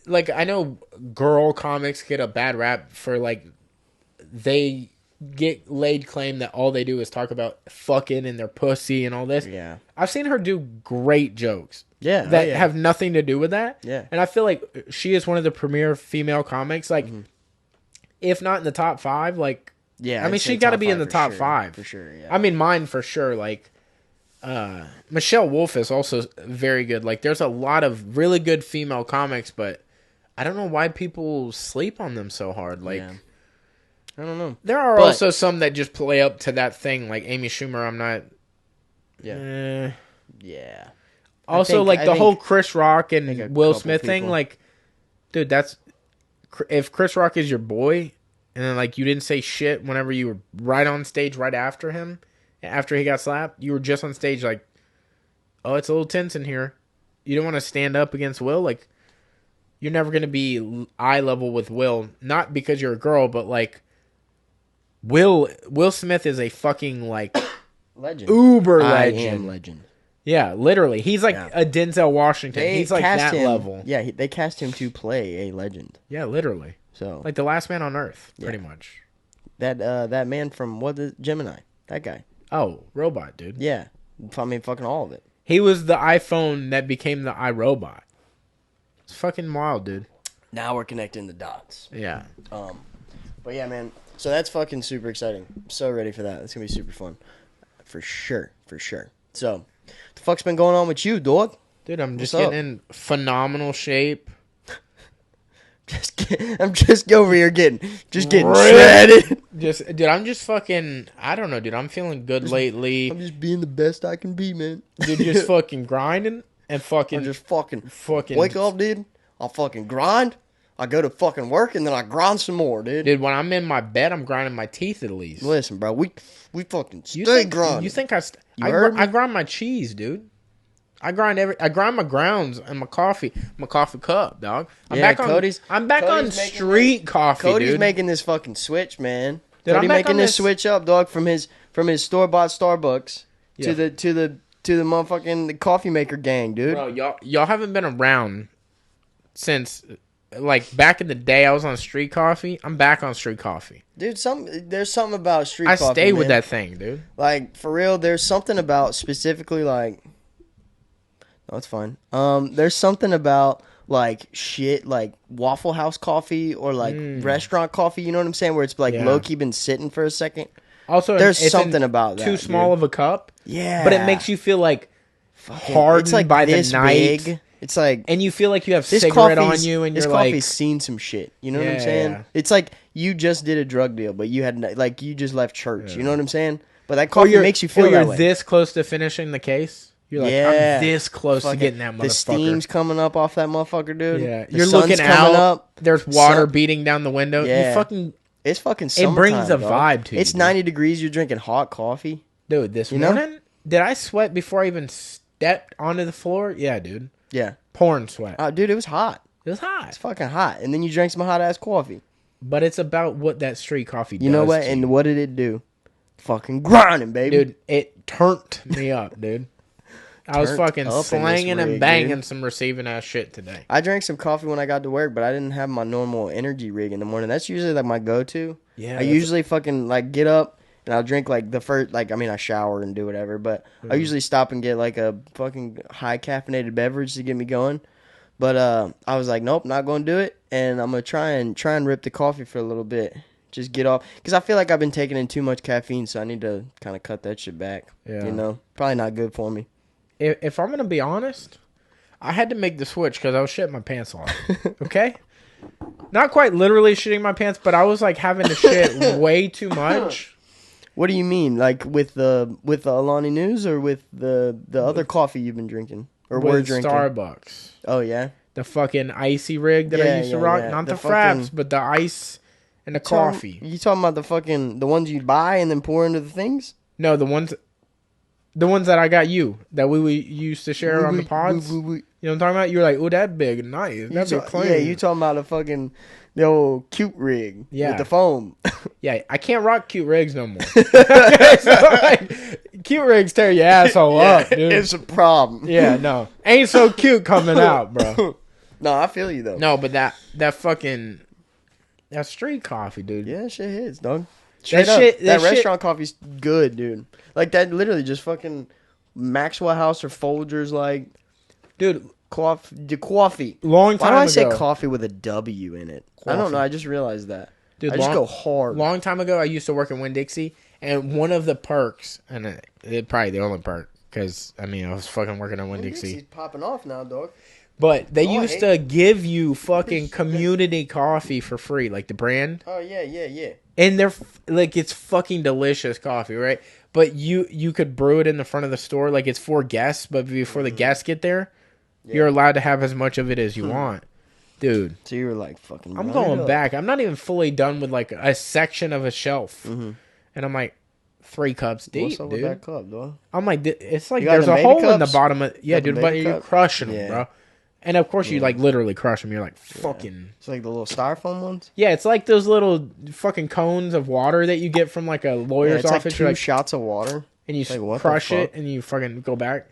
A: Look, I know girl comics get a bad rap for, like, they... get laid claim that all they do is talk about fucking and their pussy and all this.
B: Yeah.
A: I've seen her do great jokes.
B: Yeah.
A: That have nothing to do with that.
B: Yeah.
A: And I feel like she is one of the premier female comics. Like, if not in the top 5, like,
B: yeah.
A: I mean, she got to be in the top 5.
B: For sure, yeah.
A: I mean, mine for sure. Like, Michelle Wolf is also very good. Like, there's a lot of really good female comics, but I don't know why people sleep on them so hard. Like,
B: I don't know.
A: There are also some that just play up to that thing, like Amy Schumer. I'm not.
B: Yeah. Yeah.
A: Also, the whole Chris Rock and Will Smith thing, like, dude, that's if Chris Rock is your boy, and then like you didn't say shit whenever you were right on stage right after him, after he got slapped, you were just on stage like, oh, it's a little tense in here. You don't want to stand up against Will, like. you're never gonna be eye level with Will. Not because you're a girl, but like Will Smith is a fucking like
B: legend,
A: uber legend.
B: I am legend.
A: Yeah, literally, he's like a Denzel Washington. He's like that level.
B: Yeah, they cast him to play a legend.
A: Yeah, literally.
B: So
A: like the last man on earth, pretty much.
B: That man from Gemini, that guy.
A: Oh, robot, dude.
B: Yeah, I mean, fucking all of it.
A: He was the iPhone that became the iRobot. It's fucking wild, dude. Now
B: we're connecting the dots.
A: Yeah.
B: But yeah, man. So that's fucking super exciting. I'm so ready for that. It's gonna be super fun, for sure. So, the fuck's been going on with you, dog?
A: Dude, I'm just getting in phenomenal shape.
B: I'm just over here getting shredded.
A: Dude, I'm just fucking. I don't know, dude. I'm feeling good lately.
B: I'm just being the best I can be, man.
A: Dude, just fucking grinding and fucking.
B: I'm just fucking wake up, dude. I'll fucking grind. I go to fucking work and then I grind some more, dude.
A: Dude, when I'm in my bed, I'm grinding my teeth at least.
B: Listen, bro, we fucking stay grinding.
A: You think I grind my cheese, dude? I grind my grounds and my coffee cup, dog. I'm back on street coffee,
B: Cody's
A: dude.
B: making this fucking switch, man.
A: Dude,
B: Cody's making this switch up, dog, from his store-bought Starbucks to the motherfucking coffee maker gang, dude.
A: Bro, y'all haven't been around since like back in the day. I was on street coffee. I'm back on street coffee,
B: dude. There's something about street coffee.
A: I stay with that thing, dude.
B: Like for real, there's something about specifically like. No, it's fine. There's something about like shit like Waffle House coffee or like restaurant coffee. You know what I'm saying? Where it's like low key been sitting for a second.
A: Also,
B: there's something about that.
A: Too small of a cup.
B: Yeah,
A: but it makes you feel like hardened
B: like
A: by the night.
B: Big. It's like,
A: and you feel like you have cigarette on you, and
B: this
A: you're like,
B: coffee's seen some shit. You know what I'm saying? Yeah. It's like you just did a drug deal, but you had like you just left church. Yeah. You know what I'm saying? But that coffee makes you feel that way.
A: You're this close to finishing the case. You're like, I'm this close to getting that motherfucker.
B: The steam's coming up off that motherfucker, dude.
A: Yeah, you're looking out. There's water beating down the window. Yeah.
B: It's fucking.
A: It brings a vibe to you.
B: It's 90 degrees. You're drinking hot coffee,
A: dude. This morning, did I sweat before I even stepped onto the floor? Yeah, dude.
B: Yeah.
A: Pouring sweat.
B: Dude, it was hot.
A: It was hot.
B: It's fucking hot. And then you drank some hot-ass coffee.
A: But it's about what that street coffee does.
B: You know what? And what did it do? Fucking grinding, baby.
A: Dude, it turned me up, dude. I was fucking slanging and banging some receiving-ass shit today.
B: I drank some coffee when I got to work, but I didn't have my normal energy rig in the morning. That's usually like my go-to. Yeah. I usually fucking like get up. And I'll drink like the first, like, I mean, I shower and do whatever, but I usually stop and get like a fucking high caffeinated beverage to get me going. But I was like, nope, not going to do it. And I'm going to try and rip the coffee for a little bit. Just get off. Because I feel like I've been taking in too much caffeine, so I need to kind of cut that shit back. Yeah. You know, probably not good for me.
A: If I'm going to be honest, I had to make the switch because I was shitting my pants off. Okay? Not quite literally shitting my pants, but I was like having to shit way too much.
B: What do you mean? Like with the Alani News or with the other coffee you've been drinking? Or were drinking?
A: Starbucks.
B: Oh, yeah?
A: The fucking icy rig that I used to rock. Yeah. Not the fraps, but the ice and the coffee.
B: You talking about the ones you buy and then pour into the things?
A: No, the ones that I got you. That we used to share on the pods. You know what I'm talking about? You're like, oh, that big and nice. That big clean.
B: Yeah, you talking about the old cute rig with the foam.
A: Yeah, I can't rock cute rigs no more. So, like, cute rigs tear your asshole up, dude.
B: It's a problem.
A: Yeah, no. Ain't so cute coming out, bro.
B: No, I feel you, though.
A: No, but that street coffee, dude.
B: Yeah, shit hits, dog. That restaurant coffee's good, dude. Like, that literally just fucking Maxwell House or Folgers, like...
A: Dude...
B: Coffee.
A: Long time ago.
B: Why do I say coffee with a W in it? Coffee. I don't know. I just realized that. Dude, I just go hard.
A: Long time ago, I used to work in Winn-Dixie, and one of the perks, and it probably the only perk, because, I mean, I was fucking working at Winn-Dixie.
B: Winn-Dixie's popping off now, dog.
A: But they used to give you fucking community coffee for free, like the brand.
B: Oh, yeah.
A: And they're, like, it's fucking delicious coffee, right? But you could brew it in the front of the store, like it's for guests, but before the guests get there, you're allowed to have as much of it as you want. Dude.
B: So you were like, fucking...
A: I'm going back. I'm not even fully done with like a section of a shelf. Mm-hmm. And I'm like 3 cups deep,
B: What's up
A: dude.
B: With that cup, dog?
A: I'm like, it's like there's a hole in the bottom of... Yeah, dude, but you're crushing them, bro. And of course, you like literally crush them. You're like fucking.
B: It's like the little styrofoam ones.
A: Yeah, it's like those little fucking cones of water that you get from like a lawyer's office.
B: Like 2 shots of water,
A: and you crush it, and you fucking go back.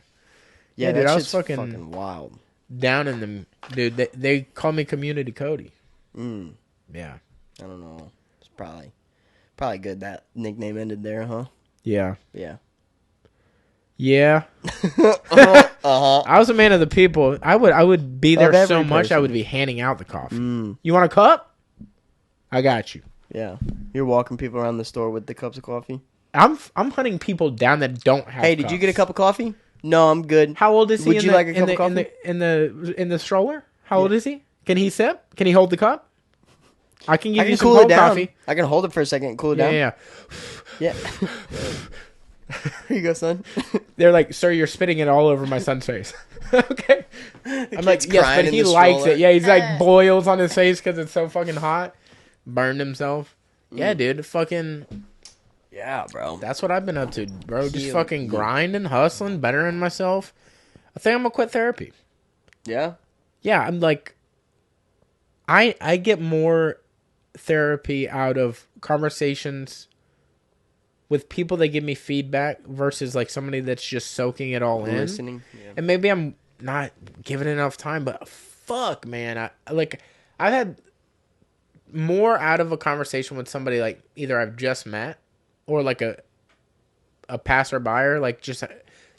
B: Yeah, dude, I was fucking wild.
A: Down in them, dude. They call me Community Cody. Yeah.
B: I don't know. It's probably good that nickname ended there, huh?
A: Yeah.
B: Yeah.
A: Yeah. I was a man of the people. I would be there so much. Person. I would be handing out the coffee. You want a cup? I got you.
B: Yeah. You're walking people around the store with the cups of coffee.
A: I'm hunting people down that don't have.
B: Hey, did you get a cup of coffee? No, I'm good.
A: How old is he?
B: Would you like a cup of coffee
A: in the stroller? How old is he? Can he sip? Can he hold the cup? I can give you some cold coffee.
B: I can hold it for a second and cool it down.
A: Yeah.
B: Here you go, son.
A: They're like, sir, you're spitting it all over my son's face. Okay. I'm like, yes, but he likes it. Yeah, he's like boils on his face because it's so fucking hot. Burned himself. Yeah, dude. Fucking.
B: Yeah, bro.
A: That's what I've been up to, bro. Just fucking grinding, hustling, bettering myself. I think I'm gonna quit therapy.
B: Yeah?
A: Yeah, I'm like, I get more therapy out of conversations with people that give me feedback versus like somebody that's just soaking it all in.
B: Listening. Yeah.
A: And maybe I'm not giving enough time, but fuck, man. I've had more out of a conversation with somebody like either I've just met or like a passerby, or like just,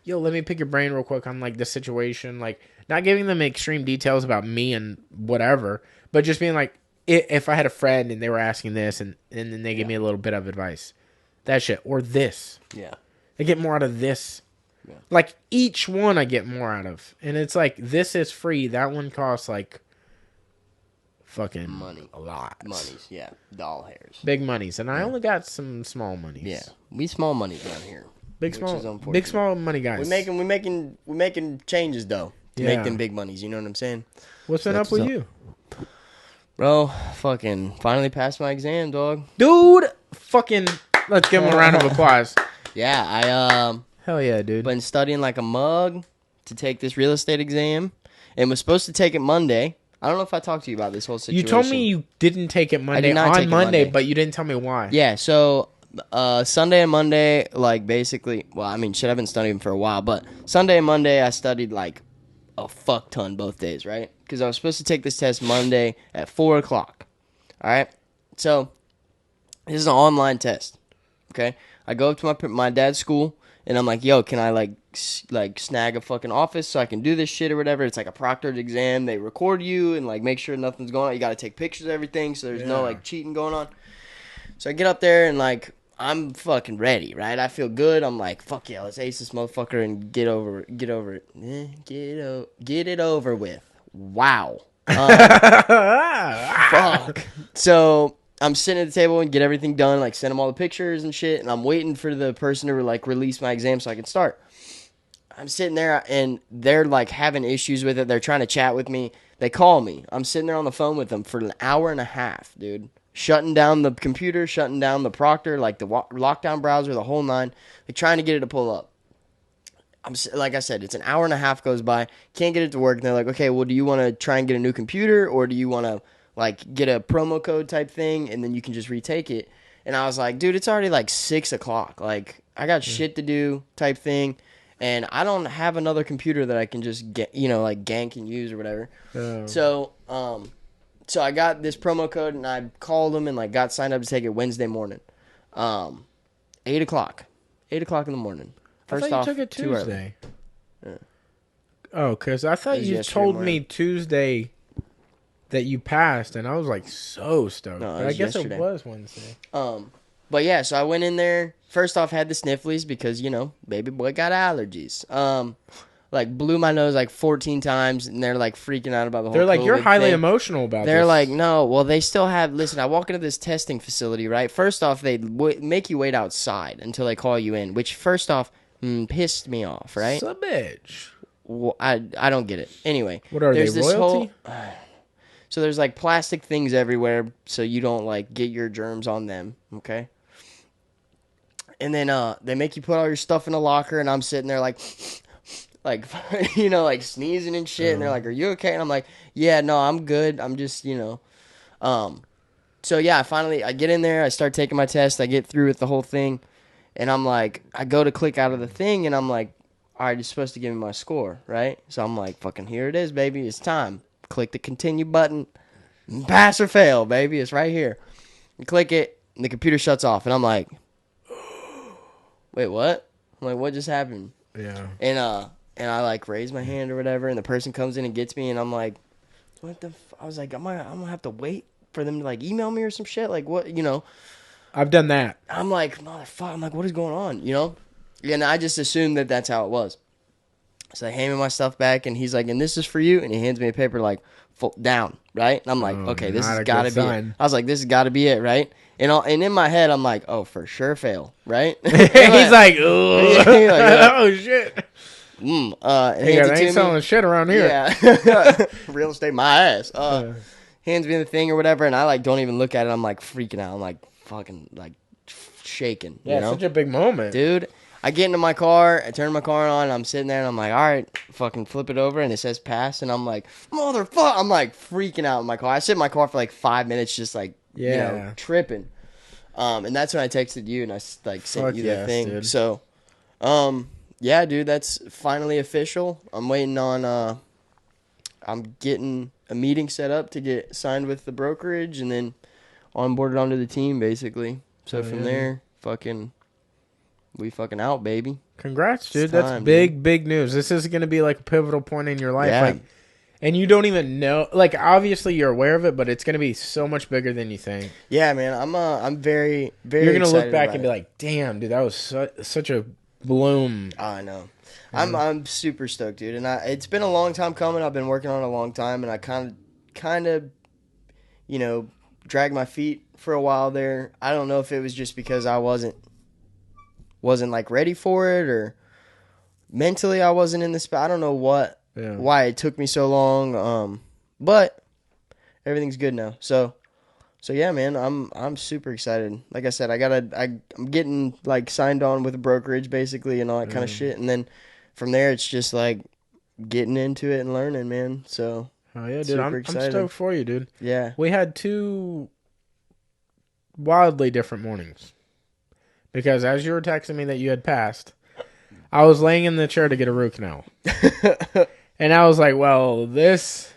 A: yo, let me pick your brain real quick on like the situation. Like not giving them extreme details about me and whatever, but just being like, if I had a friend and they were asking this and then they give me a little bit of advice, that shit, or this.
B: Yeah.
A: I get more out of this. Yeah. Like each one I get more out of. And it's like, this is free. That one costs like fucking
B: money.
A: A lot.
B: Monies, yeah. Doll hairs.
A: Big monies. And I only got some small monies.
B: Yeah. We small money down here.
A: Big small money guys.
B: We're making changes though to make them big monies, you know what I'm saying?
A: What's been up with you?
B: Bro, fucking finally passed my exam, dog.
A: Dude, fucking let's give him a round of applause.
B: Yeah, I
A: hell yeah, dude.
B: Been studying like a mug to take this real estate exam and was supposed to take it Monday. I don't know if I talked to you about this whole situation.
A: You told me you didn't take it Monday on Monday, but you didn't tell me why.
B: Yeah, so Sunday and Monday, like basically, well, I mean, shit, I've been studying for a while, but Sunday and Monday I studied like a fuck ton both days, right? Because I was supposed to take this test Monday at 4 o'clock. All right? So, this is an online test. Okay? I go up to my dad's school, and I'm like, yo, can I, like snag a fucking office so I can do this shit or whatever? It's like a proctored exam. They record you and, like, make sure nothing's going on. You got to take pictures of everything so there's no, like, cheating going on. So, I get up there, and, like, I'm fucking ready, right? I feel good. I'm like, fuck yeah, let's ace this motherfucker and get over it. Get it over with. Wow. Fuck. So I'm sitting at the table and get everything done, like send them all the pictures and shit, and I'm waiting for the person to like release my exam so I can start. I'm sitting there and they're like having issues with it. They're trying to chat with me. They call me. I'm sitting there on the phone with them for an hour and a half, dude. Shutting down the computer, shutting down the proctor, like the lockdown browser, the whole nine. Like trying to get it to pull up. Like I said, it's an hour and a half goes by. Can't get it to work. And they're like, okay, well, do you want to try and get a new computer, or do you want to like get a promo code type thing, and then you can just retake it? And I was like, dude, it's already like 6 o'clock. Like I got shit to do type thing, and I don't have another computer that I can just get, like gank and use or whatever. So I got this promo code, and I called them and like got signed up to take it Wednesday morning, 8 o'clock, 8 o'clock in the morning.
A: First off, you took it Tuesday. Yeah. Oh, because I thought you told me Tuesday that you passed, and I was like so stoked. No, but I guess yesterday. It was Wednesday.
B: But yeah, so I went in there. First off, had the snifflies because baby boy got allergies. Like blew my nose like 14 times, and they're like freaking out about the whole.
A: They're like,
B: COVID
A: you're highly
B: thing.
A: Emotional about.
B: They're
A: this.
B: like, no, well, they still have. Listen, I walk into this testing facility, right? First off, they make you wait outside until they call you in, which first off pissed me off, right?
A: It's a bitch.
B: Well, I don't get it. Anyway,
A: what are they, royalty?
B: So there's like plastic things everywhere, so you don't like get your germs on them, okay? And then they make you put all your stuff in a locker, and I'm sitting there like, like, like sneezing and shit. And they're like, "Are you okay?" And I'm like, "Yeah, no, I'm good. I'm just, So yeah, I get in there. I start taking my test. I get through with the whole thing, and I'm like, I go to click out of the thing, and I'm like, all right, you're supposed to give me my score, right? So I'm like, fucking here it is, baby. It's time. Click the continue button. Pass or fail, baby. It's right here. You click it, and the computer shuts off, and I'm like, wait, what? I'm like, what just happened?
A: Yeah.
B: And I like raise my hand or whatever, and the person comes in and gets me, and I'm like, what the? I was like, I'm gonna have to wait for them to like email me or some shit. Like what?
A: I've done that.
B: I'm like, motherfucker. I'm like, what is going on? And I just assumed that that's how it was. So I hand me my stuff back, and he's like, and this is for you. And he hands me a paper like, down, right? And I'm like, okay, this has got to be it. I was like, this has got to be it, right? And in my head, I'm like, oh, for sure fail, right?
A: He's like, oh, shit.
B: They
A: ain't selling shit around here.
B: Yeah. Real estate, my ass. Hands me the thing or whatever, and I like don't even look at it. I'm like freaking out. I'm like fucking like shaking.
A: Yeah, such a big moment,
B: dude. I get into my car, I turn my car on, and I'm sitting there, and I'm like, all right, fucking flip it over, and it says pass, and I'm like, motherfucker, I'm like freaking out in my car. I sit in my car for like 5 minutes, just like, tripping. And that's when I texted you, and I like sent you the thing. Dude. So, yeah, dude, that's finally official. I'm waiting on, I'm getting a meeting set up to get signed with the brokerage, and then onboarded onto the team, basically. So from there, we fucking out, baby.
A: Congrats, dude. That's big news. This is going to be like a pivotal point in your life. Yeah. Like, and you don't even know. Like, obviously you're aware of it, but it's going to be so much bigger than you think.
B: Yeah, man. I'm very, very.
A: You're going to look back and be like, "Damn, dude, that was such a bloom."
B: I know. I'm super stoked, dude. And it's been a long time coming. I've been working on it a long time, and I kind of, dragged my feet for a while there. I don't know if it was just because I wasn't like ready for it, or mentally I wasn't in the spot. I don't know why it took me so long. But everything's good now. So yeah, man, I'm super excited. Like I said, I'm getting like signed on with a brokerage basically and all that kind of shit. And then from there it's just like getting into it and learning, man. So
A: oh yeah, dude, I'm stoked for you, dude.
B: Yeah.
A: We had 2 wildly different mornings. Because as you were texting me that you had passed, I was laying in the chair to get a root canal. And I was like, well,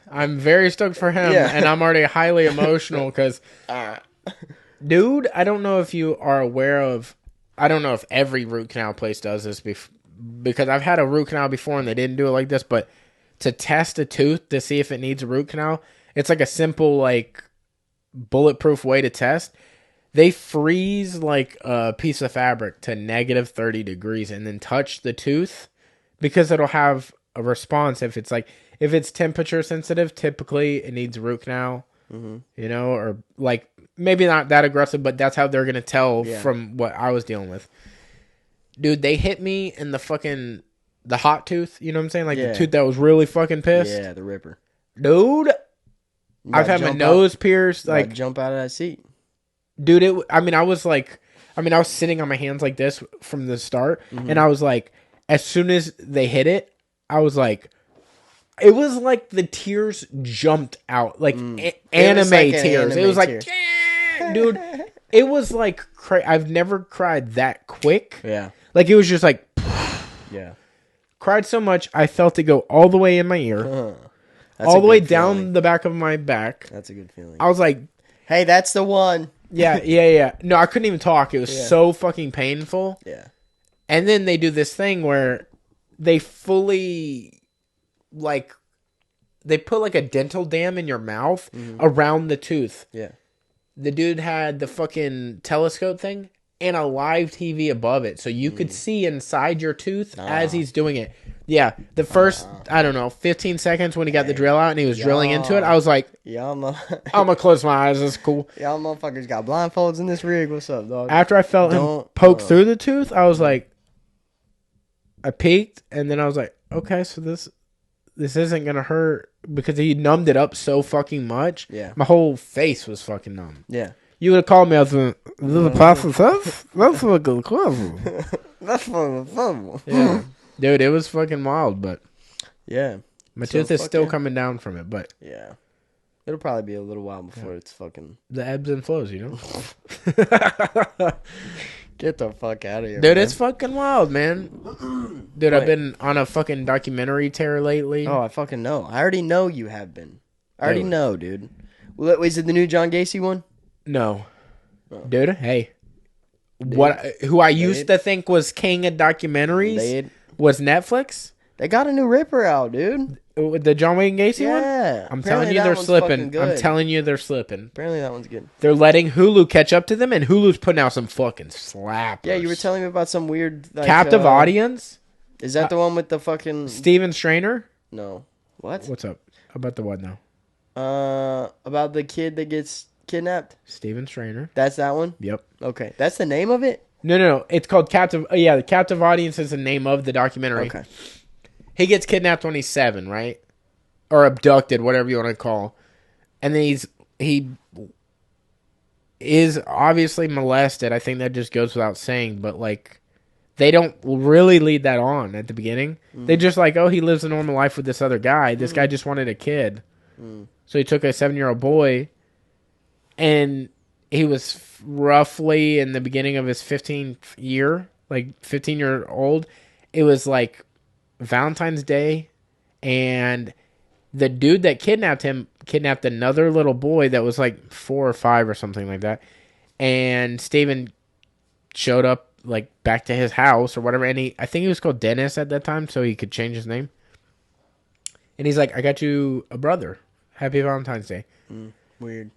A: I'm very stoked for him. Yeah. And I'm already highly emotional because, dude, I don't know if you are aware of, I don't know if every root canal place does this because I've had a root canal before and they didn't do it like this. But to test a tooth to see if it needs a root canal, it's like a simple, like, bulletproof way to test. They freeze like a piece of fabric to negative 30 degrees and then touch the tooth because it'll have a response if it's temperature sensitive. Typically, it needs a root canal, or like maybe not that aggressive, but that's how they're going to tell from what I was dealing with. Dude, they hit me in the hot tooth, you know what I'm saying? Like the tooth that was really fucking pissed.
B: Yeah, the ripper.
A: Dude, I've had my nose pierced. Like,
B: jump out of that seat.
A: Dude, I was sitting on my hands like this from the start, and I was like, as soon as they hit it, I was like, it was like the tears jumped out, like anime tears. It was like, dude, it was like, I've never cried that quick.
B: Yeah.
A: Like, it was just like,
B: yeah.
A: Cried so much, I felt it go all the way in my ear, all the way down the back of my back.
B: That's a good feeling.
A: I was like,
B: hey, that's the one.
A: Yeah. No, I couldn't even talk. It was so fucking painful.
B: Yeah.
A: And then they do this thing where they fully, like, they put like a dental dam in your mouth around the tooth.
B: Yeah.
A: The dude had the fucking telescope thing and a live TV above it. So you could see inside your tooth as he's doing it. Yeah, the first, 15 seconds when he got the drill out and he was drilling into it, I was like, I'm going to close my eyes, that's cool.
B: Y'all motherfuckers got blindfolds in this rig, what's up, dog?
A: After I felt him poke through the tooth, I was like, I peeked, and then I was like, okay, so this isn't going to hurt, because he numbed it up so fucking much.
B: Yeah.
A: My whole face was fucking numb.
B: Yeah.
A: You would have called me, I was like, is this a pasta test? That's fucking clever.
B: That's fucking fun.
A: Yeah. Dude, it was fucking wild, but
B: yeah,
A: my tooth is still coming down from it, but
B: yeah, it'll probably be a little while before it's fucking
A: the ebbs and flows, you know.
B: Get the fuck out of here,
A: dude!
B: man.
A: It's fucking wild, man. Dude, I've been on a fucking documentary tear lately.
B: Oh, I fucking know. I already know you have been. I already know, dude. Is it the new John Gacy one?
A: No, dude. Hey, who I used to think was king of documentaries was Netflix.
B: They got a new Ripper out, dude.
A: The John Wayne Gacy one?
B: Yeah.
A: I'm telling you they're slipping. I'm telling you they're slipping.
B: Apparently that one's good.
A: They're letting Hulu catch up to them, and Hulu's putting out some fucking slappers.
B: Yeah, you were telling me about some weird... Like,
A: Captive Audience?
B: Is that the one with the fucking...
A: Steven Strainer?
B: No. What?
A: What's up? About the what now?
B: About the kid that gets kidnapped?
A: Steven Strainer.
B: That's that one?
A: Yep.
B: Okay. That's the name of it?
A: No. It's called Captive... yeah, the Captive Audience is the name of the documentary.
B: Okay.
A: He gets kidnapped when he's 7, right? Or abducted, whatever you want to call. And then he is obviously molested. I think that just goes without saying. But, like, they don't really lead that on at the beginning. They just like, oh, he lives a normal life with this other guy. This guy just wanted a kid. So he took a 7-year-old boy. And he was roughly in the beginning of his 15th year. Like, 15-year-old. It was, like... Valentine's Day, and the dude that kidnapped him kidnapped another little boy that was like 4 or 5 or something like that, and Steven showed up like back to his house or whatever, and I think he was called Dennis at that time, so he could change his name, and he's like, I got you a brother, happy Valentine's Day.
B: Weird.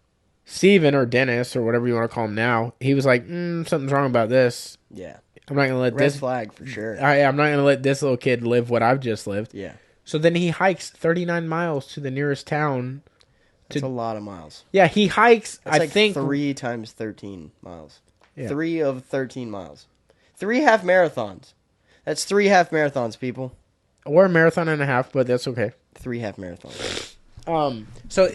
A: Steven, or Dennis, or whatever you want to call him now, he was like, something's wrong about this.
B: Yeah.
A: I'm not gonna let
B: Red
A: this
B: flag for sure.
A: I'm not gonna let this little kid live what I've just lived.
B: Yeah.
A: So then he hikes 39 miles to the nearest town.
B: That's a lot of miles.
A: Yeah, he hikes.
B: That's I think 3 times 13 miles. Yeah. 3 of 13 miles. 3 half marathons. That's 3 half marathons, people.
A: Or a marathon and a half, but that's okay.
B: 3 half marathons.
A: So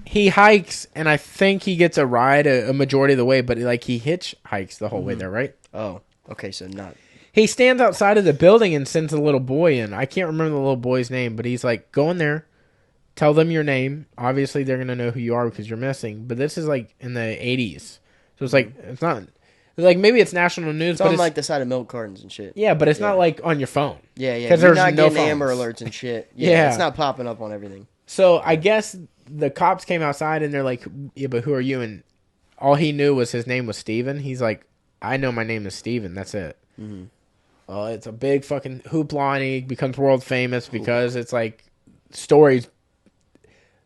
A: he hikes, and I think he gets a ride a majority of the way, but like he hitchhikes the whole way there, right?
B: Oh. Okay, so not...
A: He stands outside of the building and sends a little boy in. I can't remember the little boy's name, but he's like, go in there, tell them your name. Obviously, they're going to know who you are because you're missing. But this is like in the 80s. So it's like, it's not... Like, maybe it's national news,
B: it's
A: but
B: on like the side of milk cartons and shit.
A: Yeah, but it's not like on your phone.
B: Yeah.
A: Because
B: you're not getting Amber Alerts and shit. Yeah, it's not popping up on everything.
A: So I guess the cops came outside and they're like, yeah, but who are you? And all he knew was his name was Steven. He's like, I know my name is Steven. That's it. It's a big fucking hoopla, and he becomes world famous because it's like stories.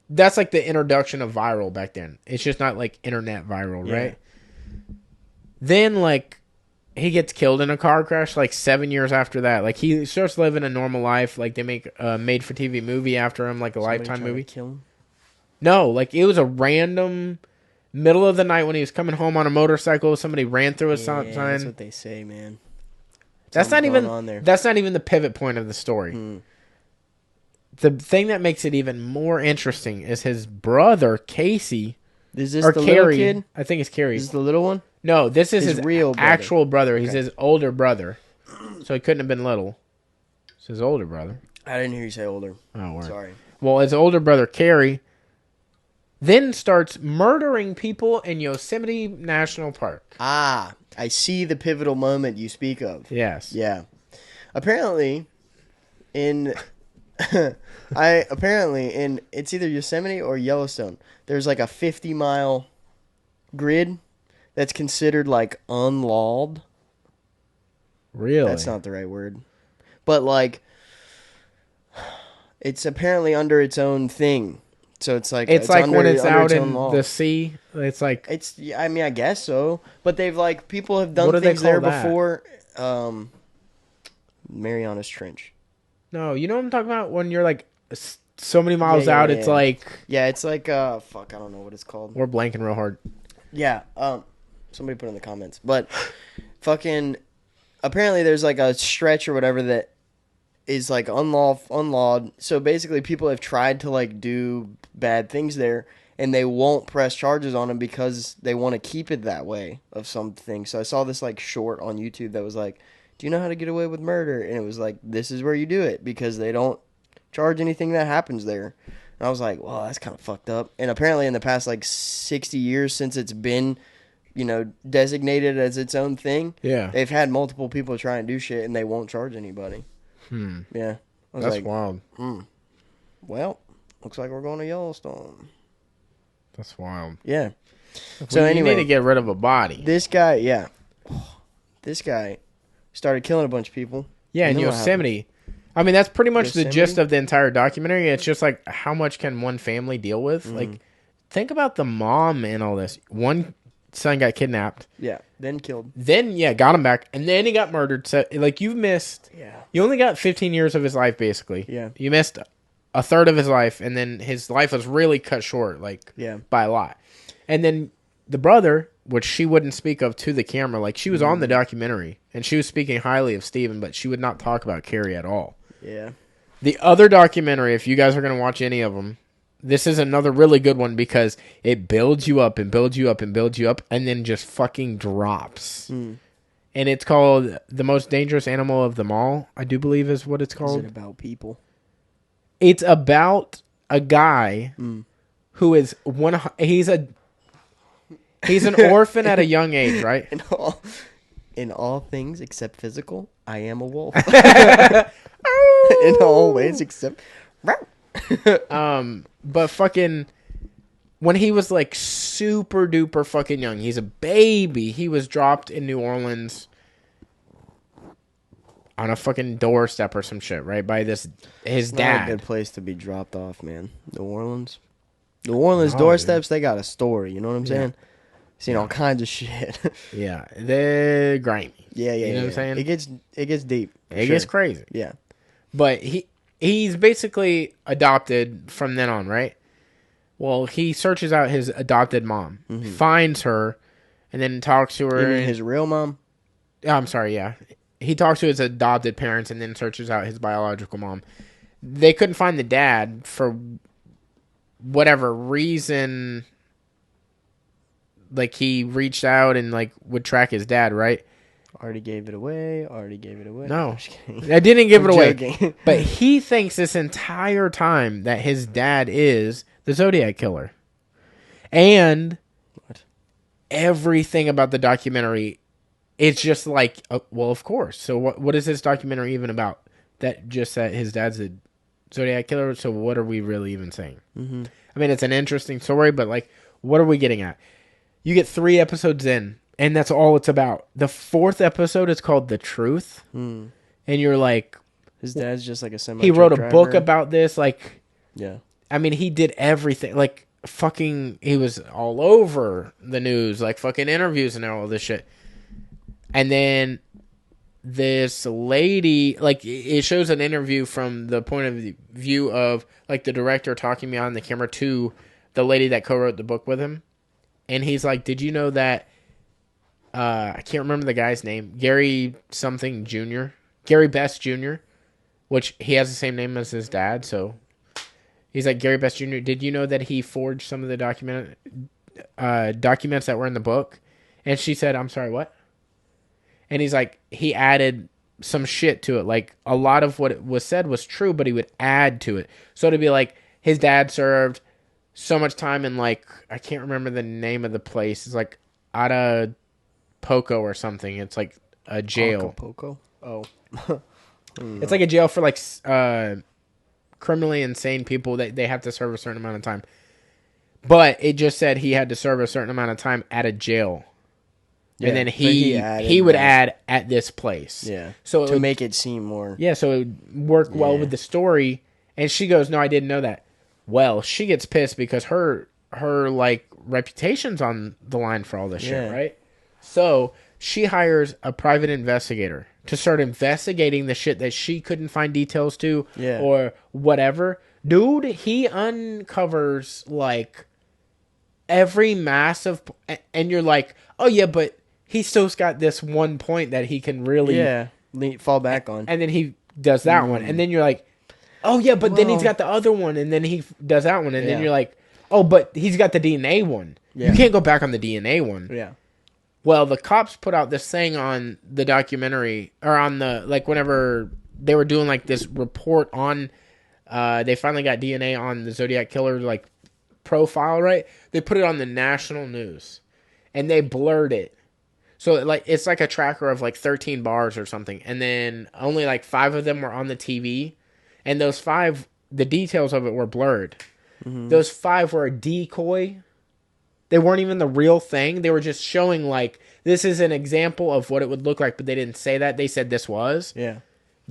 A: That's like the introduction of viral back then. It's just not like internet viral, right? Then like he gets killed in a car crash like 7 years after that. Like he starts living a normal life. Like they make a made-for-TV movie after him, like a Lifetime movie.
B: Kill him?
A: No, like it was a random... middle of the night when he was coming home on a motorcycle, somebody ran through a sign.
B: That's what they say, man.
A: That's not even the pivot point of the story. The thing that makes it even more interesting is his brother, Casey.
B: Is this the little kid?
A: I think it's Carrie.
B: Is this the little one?
A: No, this is his
B: real
A: actual brother. He's his older brother. So he couldn't have been little. It's his older brother.
B: I didn't hear you say older.
A: Oh, word.
B: Sorry.
A: Well, his older brother, Carrie, then starts murdering people in Yosemite National Park.
B: Ah, I see the pivotal moment you speak of.
A: Yes.
B: Yeah. Apparently, in it's either Yosemite or Yellowstone, there's like a 50-mile grid that's considered like unlawed.
A: Really?
B: That's not the right word. But like, it's apparently under its own thing. So it's like
A: when it's out in the sea.
B: I mean, I guess so. But they've like people have done things there before. Marianas Trench.
A: No, you know what I'm talking about? When you're like so many miles out, it's like
B: it's like fuck, I don't know what it's called.
A: We're blanking real hard.
B: Yeah, somebody put in the comments. But fucking apparently there's like a stretch or whatever that is like unlawed. So basically people have tried to like do bad things there and they won't press charges on them because they want to keep it that way of something. So I saw this like short on YouTube that was like, do you know how to get away with murder? And it was like, this is where you do it because they don't charge anything that happens there. And I was like, well, that's kind of fucked up. And apparently in the past, like, 60 years since it's been, designated as its own thing, they've had multiple people try and do shit, and they won't charge anybody. Yeah.
A: That's like, wild.
B: Well, looks like we're going to Yellowstone.
A: That's wild.
B: Yeah.
A: So anyway, you need to get rid of a body.
B: This guy, this guy started killing a bunch of people.
A: Yeah, in Yosemite. I mean, that's pretty much the gist of the entire documentary. It's just like, how much can one family deal with? Like, think about the mom and all this. One son got kidnapped.
B: Yeah, then killed.
A: Then, got him back. And then he got murdered. So, like, you've missed... Yeah. You only got 15 years of his life, basically.
B: Yeah.
A: You missed a third of his life, and then his life was really cut short, like, by a lot. And then the brother, which she wouldn't speak of to the camera, like, she was on the documentary, and she was speaking highly of Steven, but she would not talk about Carrie at all.
B: Yeah.
A: The other documentary, if you guys are going to watch any of them, this is another really good one because it builds you up and builds you up and builds you up and then just fucking drops. And it's called The Most Dangerous Animal of Them All, I do believe is what it's called.
B: Is it about people?
A: It's about a guy who is he's an orphan at a young age, right?
B: In all things except physical, I am a wolf. In all ways except
A: but fucking when he was like super duper fucking young, he's a baby. He was dropped in New Orleans on a fucking doorstep or some shit, right? By his dad.
B: Not a good place to be dropped off, man. New Orleans doorsteps, they got a story, you know what I'm saying? Seen all kinds of shit.
A: Yeah, they're grimy.
B: Yeah.
A: You know what I'm saying?
B: It gets deep.
A: It gets crazy.
B: Yeah.
A: But he's basically adopted from then on, right? Well, he searches out his adopted mom, finds her, and then talks to her.
B: You mean his real mom?
A: I'm sorry, yeah. He talks to his adopted parents and then searches out his biological mom. They couldn't find the dad for whatever reason. Like, he reached out and, like, would track his dad, right?
B: Already gave it away.
A: No, I didn't give it away. But he thinks this entire time that his dad is the Zodiac Killer. And everything about the documentary, it's just like, well, of course. So what is this documentary even about? That his dad's the Zodiac Killer? So what are we really even saying? I mean, it's an interesting story, but, like, what are we getting at? You get 3 episodes in, and that's all it's about. The 4th episode is called The Truth. And you're like...
B: His dad's just like a semi.
A: He wrote a book about this. Like...
B: Yeah.
A: I mean, he did everything. Like, fucking... He was all over the news. Like, fucking interviews and all this shit. And then... This lady... Like, it shows an interview from the point of view of... Like, the director talking behind the camera to the lady that co-wrote the book with him. And he's like, did you know that, I can't remember the guy's name, Gary something Jr., Gary Best Jr., which he has the same name as his dad, so he's like, Gary Best Jr., did you know that he forged some of the documents that were in the book? And she said, I'm sorry, what? And he's like, he added some shit to it. Like, a lot of what was said was true, but he would add to it. So to be like, his dad served so much time in, like, I can't remember the name of the place. It's like Acapulco or something. It's like a jail.
B: Acapulco? Oh.
A: It's like a jail for, like, criminally insane people that they have to serve a certain amount of time. But it just said he had to serve a certain amount of time at a jail. Yeah, and then he would add at this place.
B: Yeah. So to make it seem more.
A: Yeah, so it would work well with the story. And she goes, no, I didn't know that. Well, she gets pissed because her like reputation's on the line for all this shit, right? So she hires a private investigator to start investigating the shit that she couldn't find details to or whatever. Dude, he uncovers like every massive, and you're like, oh yeah, but he still's got this one point that he can really
B: fall back on,
A: and then he does that one, and then you're like, oh, yeah, but then he's got the other one, and then he does that one, and then you're like, oh, but he's got the DNA one. Yeah. You can't go back on the DNA one.
B: Yeah.
A: Well, the cops put out this thing on the documentary, or on the, like, whenever they were doing, like, this report on, they finally got DNA on the Zodiac Killer, like, profile, right? They put it on the national news, and they blurred it. So, like, it's like a tracker of, like, 13 bars or something, and then only, like, 5 of them were on the TV, and those 5, the details of it were blurred. Mm-hmm. Those 5 were a decoy. They weren't even the real thing. They were just showing, like, this is an example of what it would look like, but they didn't say that. They said this was.
B: Yeah.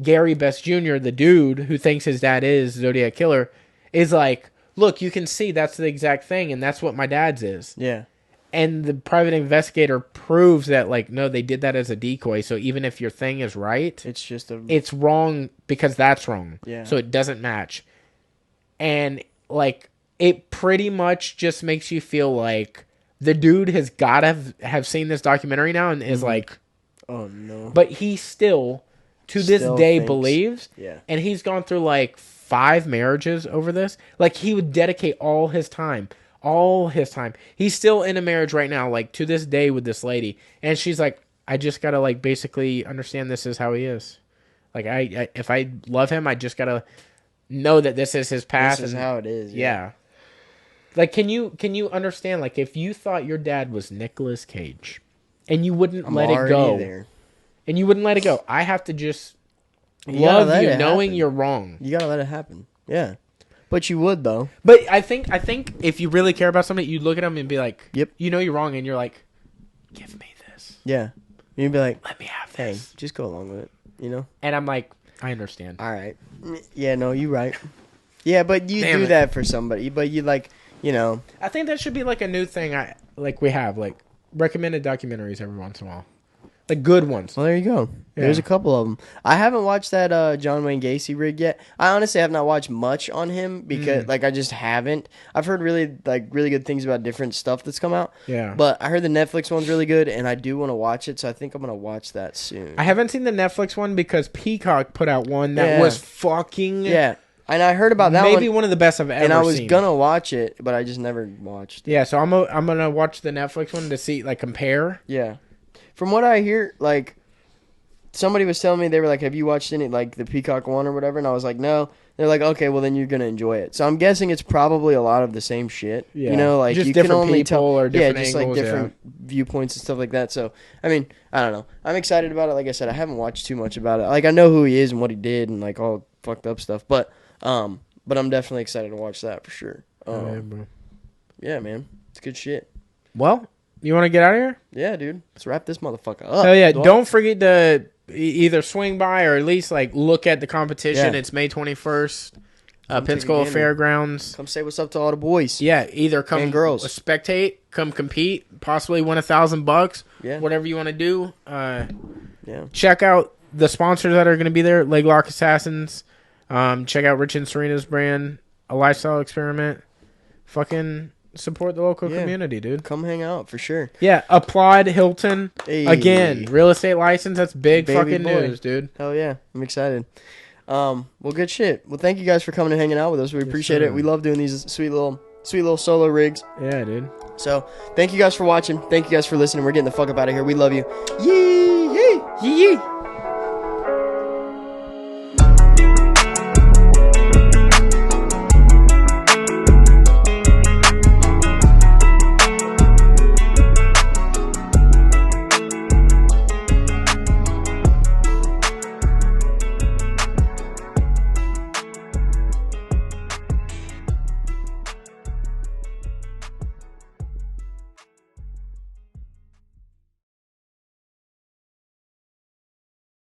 A: Gary Best Jr., the dude who thinks his dad is Zodiac Killer, is like, look, you can see that's the exact thing, and that's what my dad's is.
B: Yeah.
A: And the private investigator proves that, like, no, they did that as a decoy, so even if your thing is right, it's wrong because that's wrong.
B: Yeah.
A: So it doesn't match. And, like, it pretty much just makes you feel like the dude has got to have seen this documentary now and is like,
B: oh no.
A: But he still, to this day, believes.
B: Yeah.
A: And he's gone through like 5 marriages over this. Like, he would dedicate all his time. He's still in a marriage right now, like, to this day with this lady. And she's like, I just got to, like, basically understand this is how he is. Like, I if I love him, I just got to know that this is his path.
B: This is how it is.
A: Yeah. Like, can you understand, like, if you thought your dad was Nicolas Cage and you wouldn't let it go, I have to just love you knowing you're wrong.
B: You gotta let it happen. Yeah. But you would, though.
A: But I think if you really care about somebody, you'd look at them and be like,
B: yep,
A: you know you're wrong, and you're like, give me this.
B: Yeah. You'd be like,
A: let me have this.
B: Hey, just go along with it, you know?
A: And I'm like, I understand.
B: All right. Yeah, no, you're right. Yeah, but you do that for somebody. But you, like, you know.
A: I think that should be, like, a new thing we have, like, recommended documentaries every once in a while. Like, good ones.
B: Well, there you go. Yeah. There's a couple of them. I haven't watched that John Wayne Gacy rig yet. I honestly have not watched much on him because, like, I just haven't. I've heard really good things about different stuff that's come out.
A: Yeah.
B: But I heard the Netflix one's really good, and I do want to watch it, so I think I'm going to watch that soon.
A: I haven't seen the Netflix one because Peacock put out one that was fucking...
B: Yeah. And I heard about that
A: maybe one of the best I've ever seen.
B: And I was going to watch it, but I just never watched it.
A: Yeah, so I'm going to watch the Netflix one to see, like, compare.
B: Yeah. From what I hear, like... Somebody was telling me, they were like, have you watched any, like, the Peacock one or whatever? And I was like, no. They're like, okay, well, then you're going to enjoy it. So I'm guessing it's probably a lot of the same shit. Yeah. You know, like,
A: just
B: you
A: different
B: can only
A: people
B: tell.
A: Or different
B: just,
A: angles,
B: like, different viewpoints and stuff like that. So, I mean, I don't know. I'm excited about it. Like I said, I haven't watched too much about it. Like, I know who he is and what he did and, like, all fucked up stuff. But I'm definitely excited to watch that for sure.
A: Bro.
B: Yeah, man. It's good shit.
A: Well, you want to get out of here?
B: Yeah, dude. Let's wrap this motherfucker up.
A: Hell yeah. Don't forget to... either swing by or at least, like, look at the competition. It's May 21st, Pensacola Fairgrounds.
B: Come say what's up to all the boys.
A: Yeah, either come
B: and girls,
A: spectate, come compete, possibly win $1,000.
B: Yeah,
A: whatever you want to do.
B: Yeah,
A: check out the sponsors that are going to be there. Leg Lock Assassins. Check out Rich and Serena's brand. A Lifestyle Experiment. Fucking support the local community, dude.
B: Come hang out for sure.
A: Yeah, Applied Hilton.
B: Hey.
A: Again, real estate license. That's big
B: Baby
A: fucking
B: boy.
A: news, dude.
B: Hell yeah. I'm excited. Well, good shit. Well, thank you guys for coming and hanging out with us. We appreciate it. We love doing these sweet little solo rigs.
A: Yeah, dude.
B: So, thank you guys for watching. Thank you guys for listening. We're getting the fuck up out of here. We love you. Yee! Yee! Yee! Yee!